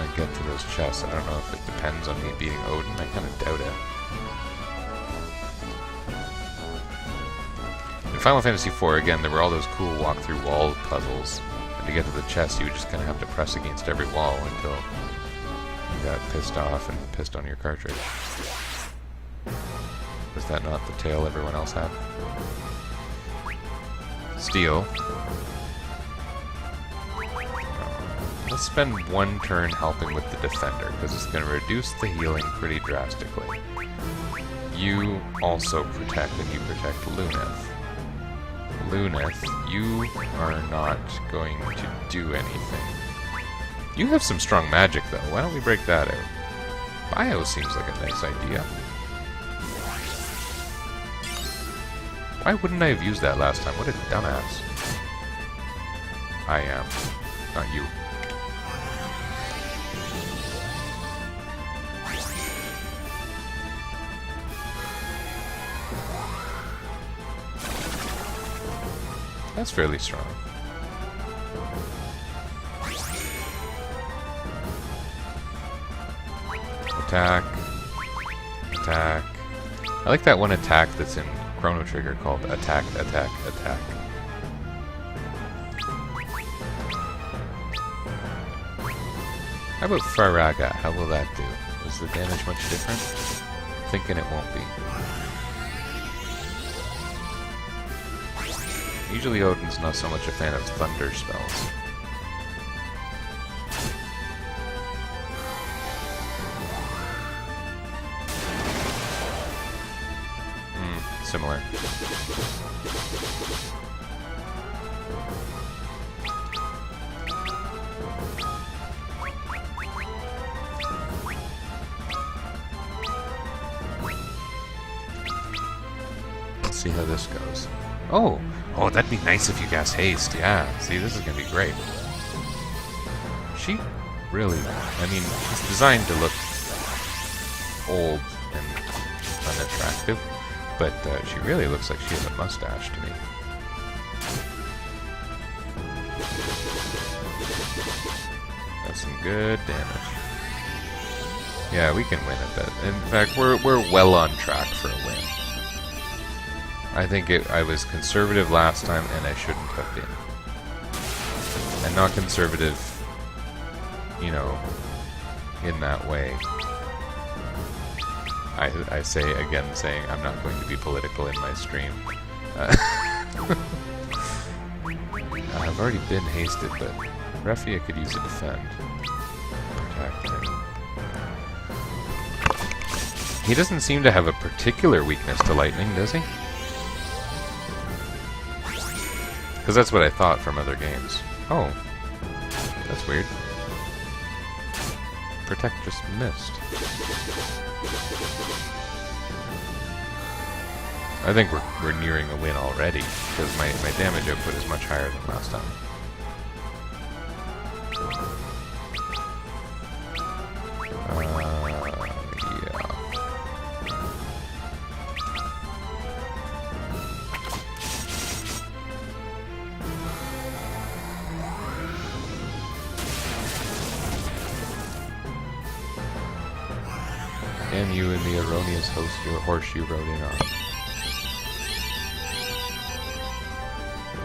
to get to those chests. I don't know if it depends on me beating Odin. I kind of doubt it. In Final Fantasy IV, again, there were all those cool walk-through wall puzzles. And to get to the chest, you would just kind of have to press against every wall until you got pissed off and pissed on your cartridge. Was that not the tale everyone else had? Steel. Let's spend one turn helping with the defender, because it's going to reduce the healing pretty drastically. You also protect, and you protect Luneth. Luneth, you are not going to do anything. You have some strong magic, though. Why don't we break that out? Bio seems like a nice idea. Why wouldn't I have used that last time? What a dumbass. I am. Not you. That's fairly strong. Attack. Attack. I like that one attack that's in Chrono Trigger called Attack, Attack, Attack. How about Faraga? How will that do? Is the damage much different? Thinking it won't be. Usually Odin's not so much a fan of thunder spells. Similar. Let's see how this goes. Oh! Oh, that'd be nice if you cast haste, yeah. See, this is gonna be great. She really... I mean, she's designed to look old and unattractive, but she really looks like she has a mustache to me. That's some good damage. Yeah, we can win at that. In fact, we're well on track for a win. I think I was conservative last time, and I shouldn't have been. And not conservative, you know, in that way. I say, again, saying I'm not going to be political in my stream. I've already been hasted, but Refia could use a defend. Protect him. He doesn't seem to have a particular weakness to lightning, does he? Because that's what I thought from other games. Oh. That's weird. Protect just missed. I think we're nearing a win already, because my damage output is much higher than last time. Yeah. And you and the erroneous horse you rode in on.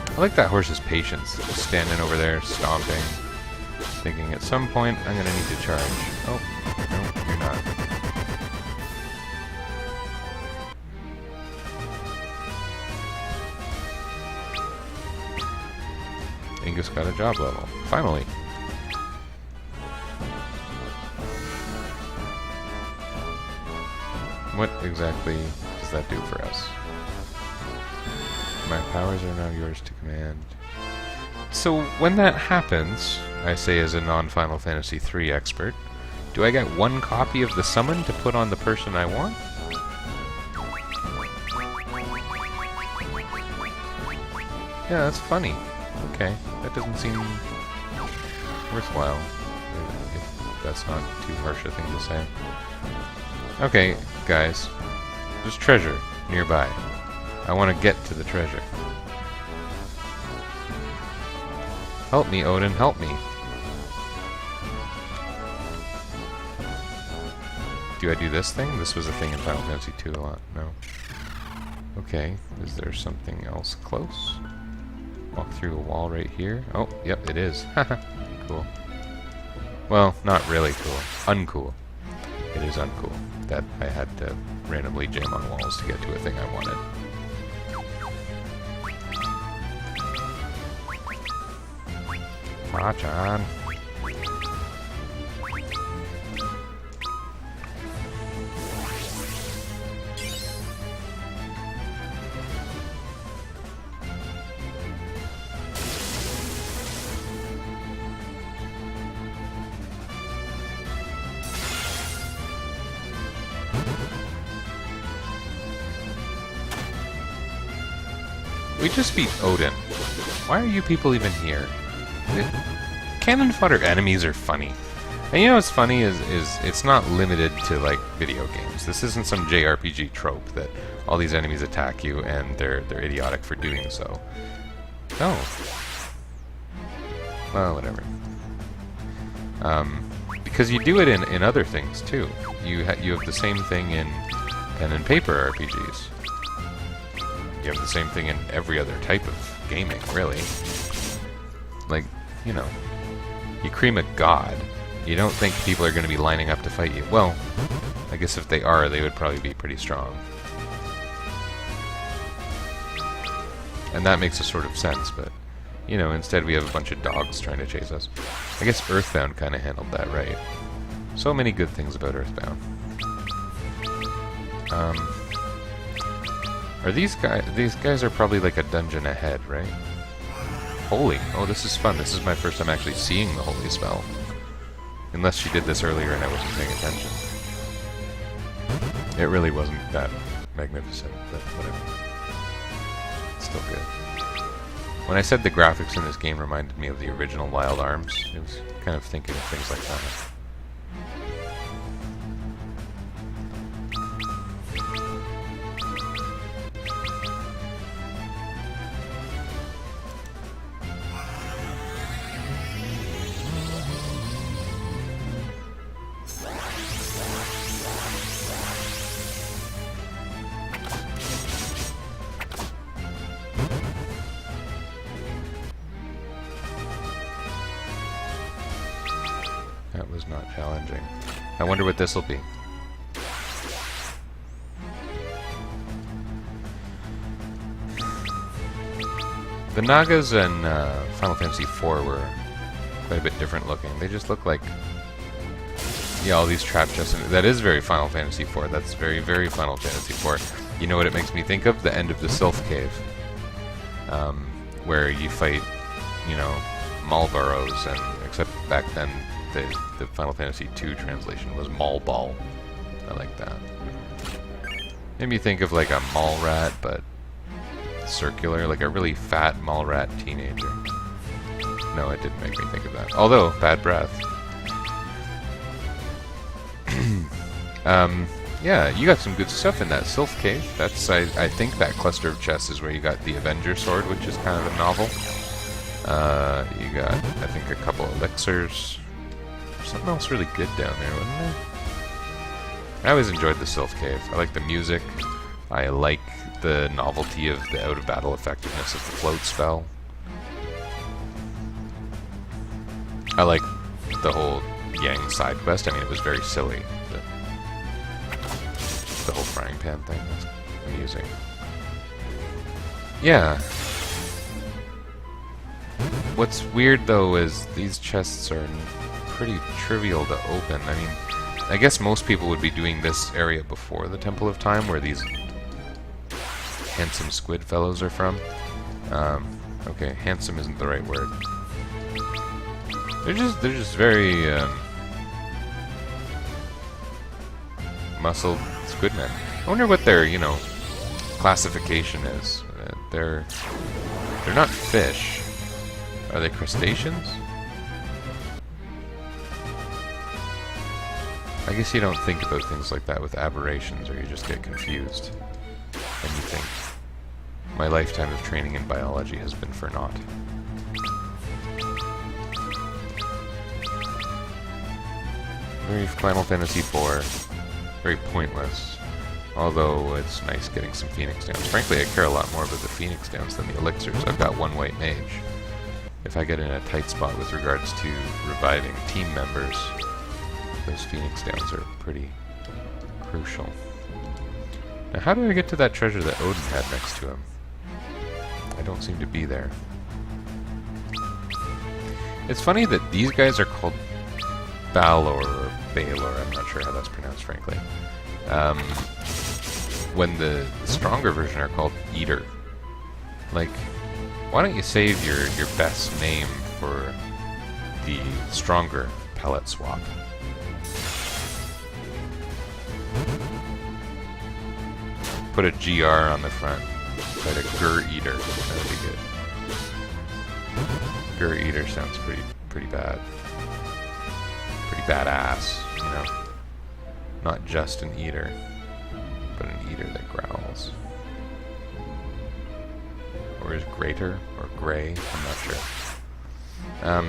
I like that horse's patience, just standing over there, stomping, thinking at some point I'm gonna need to charge. Oh, no, you're not. Ingus got a job level. Finally. What exactly does that do for us? My powers are now yours to command. So when that happens, I say as a non-Final Fantasy III expert, do I get one copy of the summon to put on the person I want? Yeah, that's funny. Okay, that doesn't seem worthwhile, if that's not too harsh a thing to say. Okay, guys, there's treasure nearby. I want to get to the treasure. Help me, Odin, help me. Do I do this thing? This was a thing in Final Fantasy II a lot. No. Okay, is there something else close? Walk through a wall right here. Oh, yep, it is. Haha, cool. Well, not really cool. Uncool. It is uncool that I had to randomly jam on walls to get to a thing I wanted. Patchen. We just beat Odin. Why are you people even here? Cannon fodder enemies are funny. And you know what's funny is it's not limited to, like, video games. This isn't some JRPG trope that all these enemies attack you and they're idiotic for doing so. No. Well, whatever. Because you do it in other things, too. You have the same thing in pen and paper RPGs. You have the same thing in every other type of gaming, really. Like, you know, you cream a god. You don't think people are going to be lining up to fight you. Well, I guess if they are, they would probably be pretty strong. And that makes a sort of sense, but, you know, instead we have a bunch of dogs trying to chase us. I guess Earthbound kind of handled that right. So many good things about Earthbound. Are these guys are probably like a dungeon ahead, right? Holy, oh, this is fun. This is my first time actually seeing the holy spell. Unless she did this earlier and I wasn't paying attention. It really wasn't that magnificent, but whatever. It's still good. When I said the graphics in this game reminded me of the original Wild Arms, I was kind of thinking of things like that. That was not challenging. I wonder what this will be. The Nagas in Final Fantasy IV were quite a bit different looking. They just look like, yeah, all these trap chests. That is very Final Fantasy IV. That's very, very Final Fantasy IV. You know what it makes me think of? The end of the Sylph Cave, where you fight, you know, Malboros, and except back then the Final Fantasy II translation was Malball. I like that. Made me think of like a mall rat, but circular, like a really fat mall rat teenager. No, it didn't make me think of that. Although, bad breath. Yeah, you got some good stuff in that Sylph Cave. That's, I think that cluster of chests is where you got the Avenger Sword, which is kind of a novel. You got, I think, a couple elixirs. Something else really good down there, wasn't there? I always enjoyed the Sylph Cave. I like the music. I like the novelty of the out-of-battle effectiveness of the float spell. I like the whole Yang side quest. I mean, it was very silly. The whole frying pan thing was amusing. Yeah. What's weird, though, is these chests are pretty trivial to open. I mean, I guess most people would be doing this area before the Temple of Time, where these handsome squid fellows are from. Okay, handsome isn't the right word. They're just very muscled squid men. I wonder what their, you know, classification is. They're not fish. Are they crustaceans? I guess you don't think about things like that with aberrations, or you just get confused. And you think, my lifetime of training in biology has been for naught. Very Final Fantasy IV. very pointless. Although it's nice getting some Phoenix Downs. Frankly, I care a lot more about the Phoenix Downs than the Elixirs. I've got one white mage. If I get in a tight spot with regards to reviving team members, those Phoenix Downs are pretty crucial. Now, how do I get to that treasure that Odin had next to him? I don't seem to be there. It's funny that these guys are called Balor or Baylor, I'm not sure how that's pronounced, frankly. When the stronger version are called Eater. Like, why don't you save your best name for the stronger pellet swap? Put a GR on the front. Try to Gur Eater. That would be good. Gur Eater sounds pretty bad. Pretty badass, you know? Not just an eater, but an eater that growls. Or is greater or gray? I'm not sure.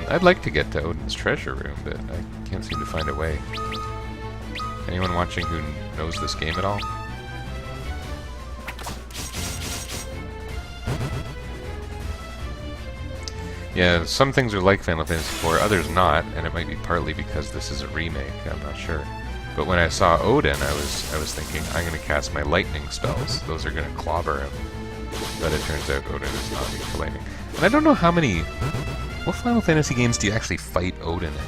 I'd like to get to Odin's treasure room, but I can't seem to find a way. Anyone watching who knows this game at all? Yeah, some things are like Final Fantasy IV, others not, and it might be partly because this is a remake, I'm not sure. But when I saw Odin, I was thinking, I'm going to cast my lightning spells. Those are going to clobber him. But it turns out Odin is not weak to lightning. And I don't know how many... What Final Fantasy games do you actually fight Odin in?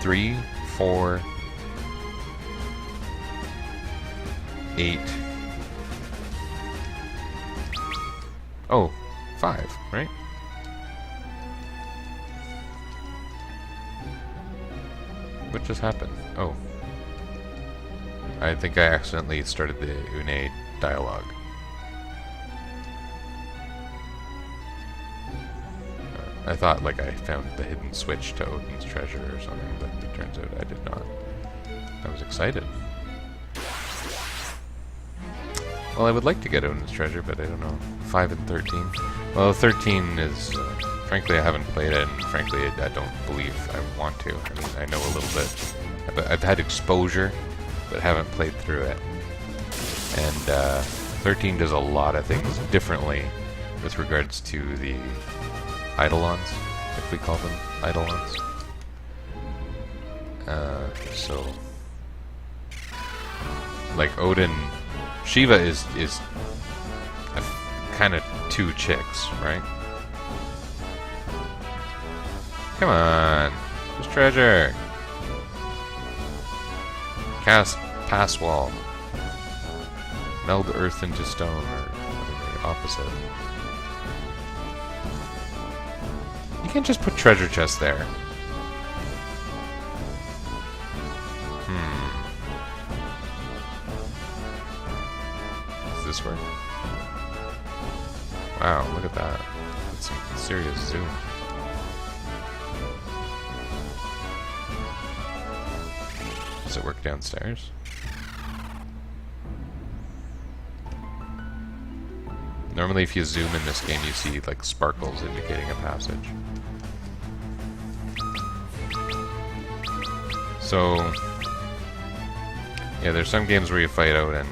3, 4, 8... Oh, 5, right? What just happened? Oh. I think I accidentally started the Une dialogue. I thought like I found the hidden switch to Odin's treasure or something, but it turns out I did not. I was excited. Well, I would like to get Odin's treasure, but I don't know. 5 and 13? Well, 13 is... frankly, I haven't played it, and frankly, I don't believe I want to. I mean, I know a little bit. I've had exposure, but haven't played through it. And 13 does a lot of things differently with regards to the Eidolons, if we call them Eidolons. So... Like, Odin... Shiva is kind of 2 chicks, right? Come on, there's treasure. Cast pass wall. Meld earth into stone, or the opposite. You can't just put treasure chests there. This work? Wow, look at that. That's some serious zoom. Does it work downstairs? Normally if you zoom in this game you see like sparkles indicating a passage. So yeah, there's some games where you fight Odin,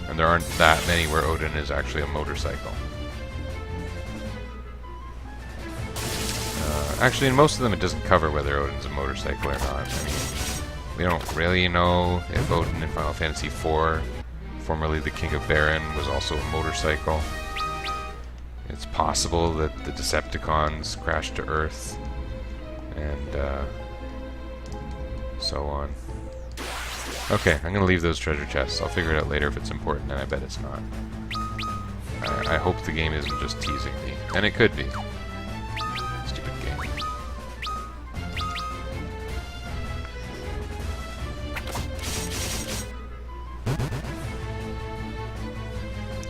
and there aren't that many where Odin is actually a motorcycle. Actually, in most of them it doesn't cover whether Odin's a motorcycle or not. I mean, we don't really know if Odin in Final Fantasy IV, formerly the King of Baron, was also a motorcycle. It's possible that the Decepticons crashed to Earth, and so on. Okay, I'm gonna leave those treasure chests. I'll figure it out later if it's important, and I bet it's not. I hope the game isn't just teasing me. And it could be. Stupid game.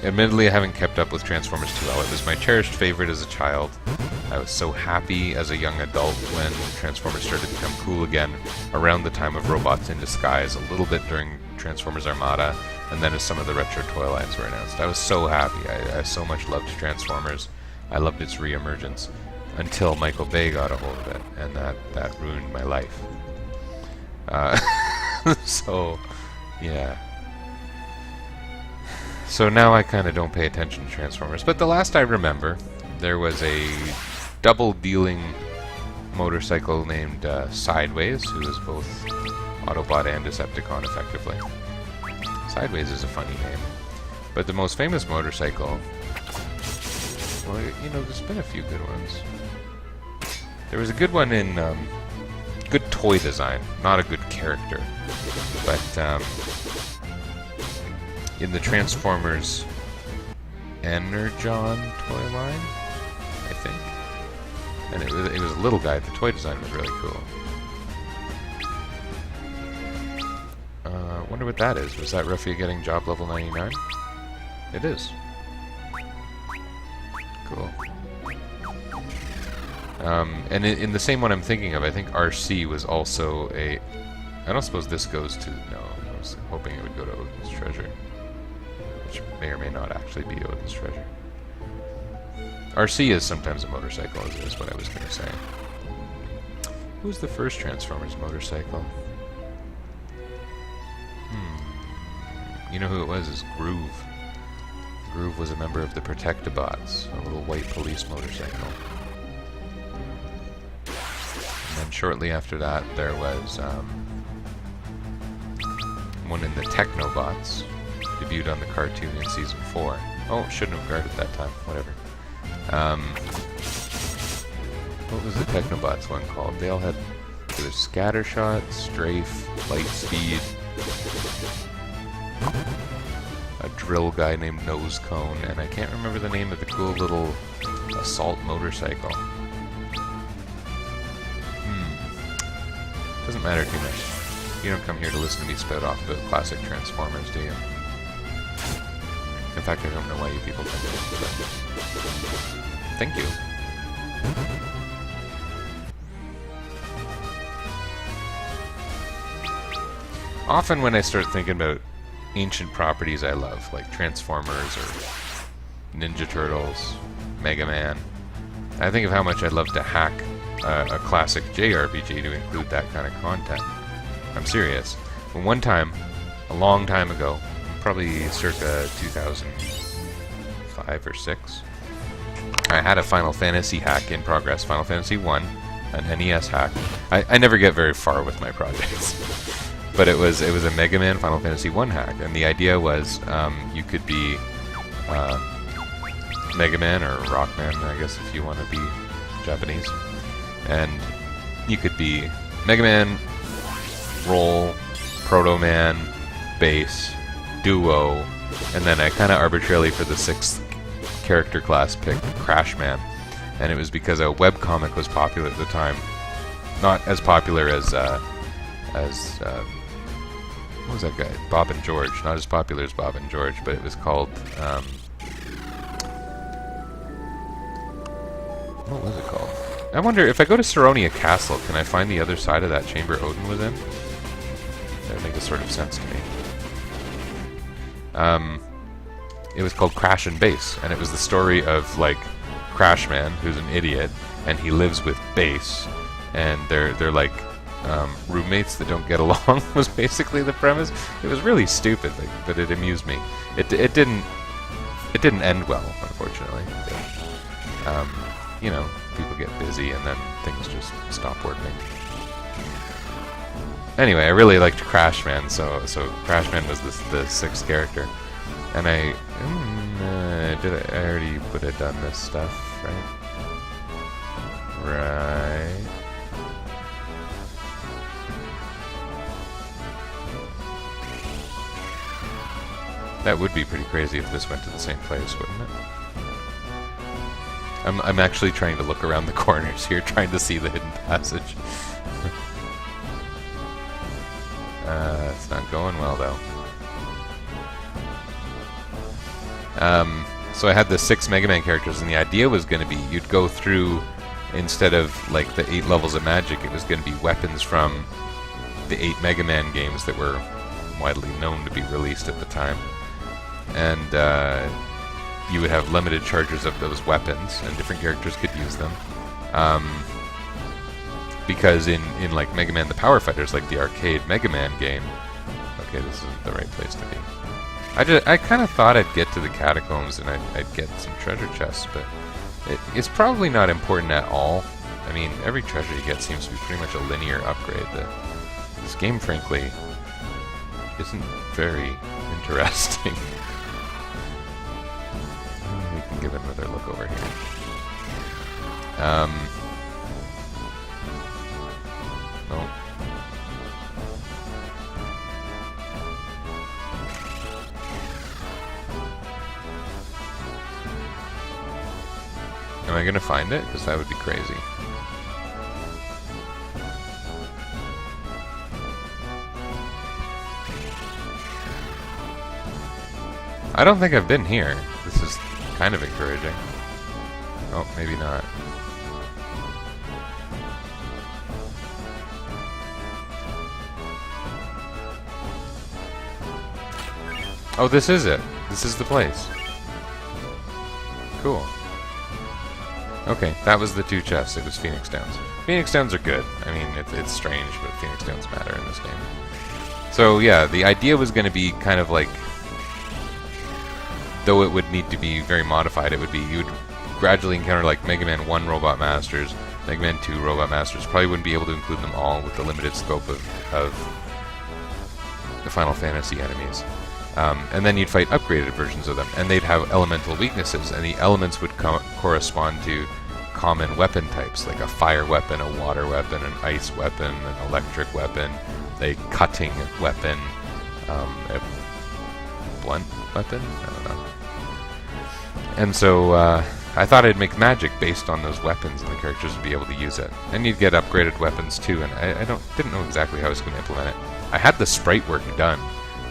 Admittedly, I haven't kept up with Transformers too well. It was my cherished favorite as a child. I was so happy as a young adult when Transformers started to become cool again, around the time of Robots in Disguise, a little bit during Transformers Armada, and then as some of the retro toy lines were announced. I was so happy. I so much loved Transformers. I loved its re-emergence, until Michael Bay got a hold of it, and that ruined my life. So, yeah. So now I kind of don't pay attention to Transformers. But the last I remember, there was a double-dealing motorcycle named Sideways, who is both Autobot and Decepticon, effectively. Sideways is a funny name. But the most famous motorcycle... Well, you know, there's been a few good ones. There was a good one in... good toy design, not a good character. But, in the Transformers Energon toy line, I think. And it was a little guy. The toy design was really cool. Wonder what that is. Was that Ruffy getting job level 99? It is. Cool. And in the same one I'm thinking of, I think RC was also a... I don't suppose this goes to... No, I was hoping it would go to Odin's Treasure. Which may or may not actually be Odin's Treasure. RC is sometimes a motorcycle, is what I was going to say. Who was the first Transformers motorcycle? You know who it was? Is Groove. Groove was a member of the Protectobots, a little white police motorcycle. And then shortly after that, there was one in the Technobots, debuted on the cartoon in Season 4. Oh, shouldn't have guarded that time. Whatever. What was the Technobots one called? They all had... There was Scattershot, Strafe, Lightspeed... a drill guy named Nosecone, and I can't remember the name of the cool little assault motorcycle. Doesn't matter too much. You don't come here to listen to me spout off about classic Transformers, do you? In fact, I don't know why you people come here. Thank you. Often when I start thinking about ancient properties I love, like Transformers or Ninja Turtles, Mega Man, I think of how much I'd love to hack a classic JRPG to include that kind of content. I'm serious. But one time, a long time ago, probably circa 2005 or 6, I had a Final Fantasy hack in progress, Final Fantasy 1, an NES hack. I never get very far with my projects. But it was a Mega Man Final Fantasy 1 hack, and the idea was you could be Mega Man or Rockman, I guess if you want to be Japanese, and you could be Mega Man, Roll, Proto Man, Bass, Duo, and then I kind of arbitrarily for the 6th character class picked Crash Man, and it was because a webcomic was popular at the time, not as popular as what was that guy? Bob and George. Not as popular as Bob and George, but it was called, what was it called? I wonder, if I go to Saronia Castle, can I find the other side of that chamber Odin was in? That would make a sort of sense to me. It was called Crash and Bass, and it was the story of, like, Crash Man, who's an idiot, and he lives with Bass, and they're like, roommates that don't get along was basically the premise. It was really stupid, but it amused me. It didn't end well, unfortunately. But, you know, people get busy and then things just stop working. Anyway, I really liked Crash Man, so Crash Man was the 6th character, and I already would have done this stuff, right? Right. That would be pretty crazy if this went to the same place, wouldn't it? I'm actually trying to look around the corners here, trying to see the hidden passage. It's not going well, though. So I had the 6 Mega Man characters, and the idea was going to be you'd go through, instead of like the 8 levels of magic, it was going to be weapons from the 8 Mega Man games that were widely known to be released at the time. And you would have limited charges of those weapons, and different characters could use them. because in like Mega Man the Power Fighters, like the arcade Mega Man game. Okay, this isn't the right place to be. I kind of thought I'd get to the catacombs and I'd get some treasure chests, but it's probably not important at all. I mean, every treasure you get seems to be pretty much a linear upgrade. This game, frankly, isn't very interesting. We can give it another look over here. No. Am I gonna find it? Because that would be crazy. I don't think I've been here. This is kind of encouraging. Oh, maybe not. Oh, this is it. This is the place. Cool. Okay, that was the 2 chests. It was Phoenix Downs. Phoenix Downs are good. I mean, it's strange, but Phoenix Downs matter in this game. So yeah, the idea was going to be kind of like, though it would need to be very modified, it would be you would gradually encounter like Mega Man 1 Robot Masters, Mega Man 2 Robot Masters. Probably wouldn't be able to include them all with the limited scope of the Final Fantasy enemies. And then you'd fight upgraded versions of them, and they'd have elemental weaknesses, and the elements would correspond to common weapon types, like a fire weapon, a water weapon, an ice weapon, an electric weapon, a cutting weapon, a blunt weapon? I don't know. And so I thought I'd make magic based on those weapons, and the characters would be able to use it. And you'd get upgraded weapons too, and I didn't know exactly how I was going to implement it. I had the sprite work done.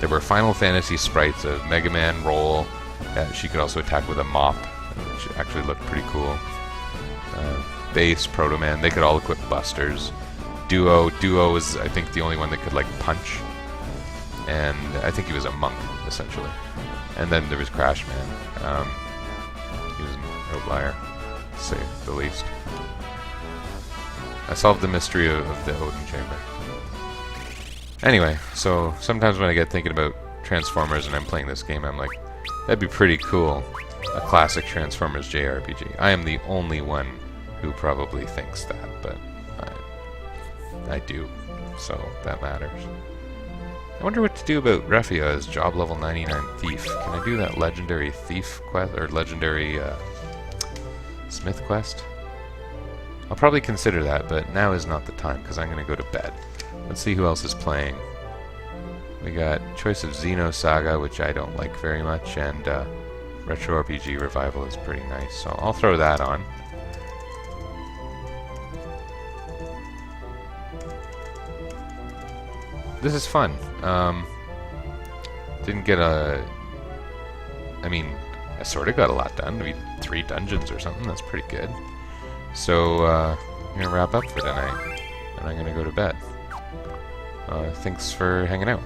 There were Final Fantasy sprites of Mega Man Roll. She could also attack with a mop, which actually looked pretty cool. Bass, Proto Man, they could all equip busters. Duo was, I think, the only one that could, like, punch. And I think he was a monk, essentially. And then there was Crash Man. He was an outlier, to say the least. I solved the mystery of the Odin Chamber. Anyway, so sometimes when I get thinking about Transformers and I'm playing this game, I'm like, that'd be pretty cool. A classic Transformers JRPG. I am the only one who probably thinks that, but I do, so that matters. I wonder what to do about Refia as job level 99 thief. Can I do that legendary thief quest, or legendary smith quest? I'll probably consider that, but now is not the time, because I'm going to go to bed. Let's see who else is playing. We got Choice of Xenosaga, which I don't like very much, and Retro RPG Revival is pretty nice, so I'll throw that on. This is fun. Didn't get a... I mean, I sort of got a lot done. We did 3 dungeons or something. That's pretty good. So, I'm going to wrap up for tonight, and I'm going to go to bed. Thanks for hanging out.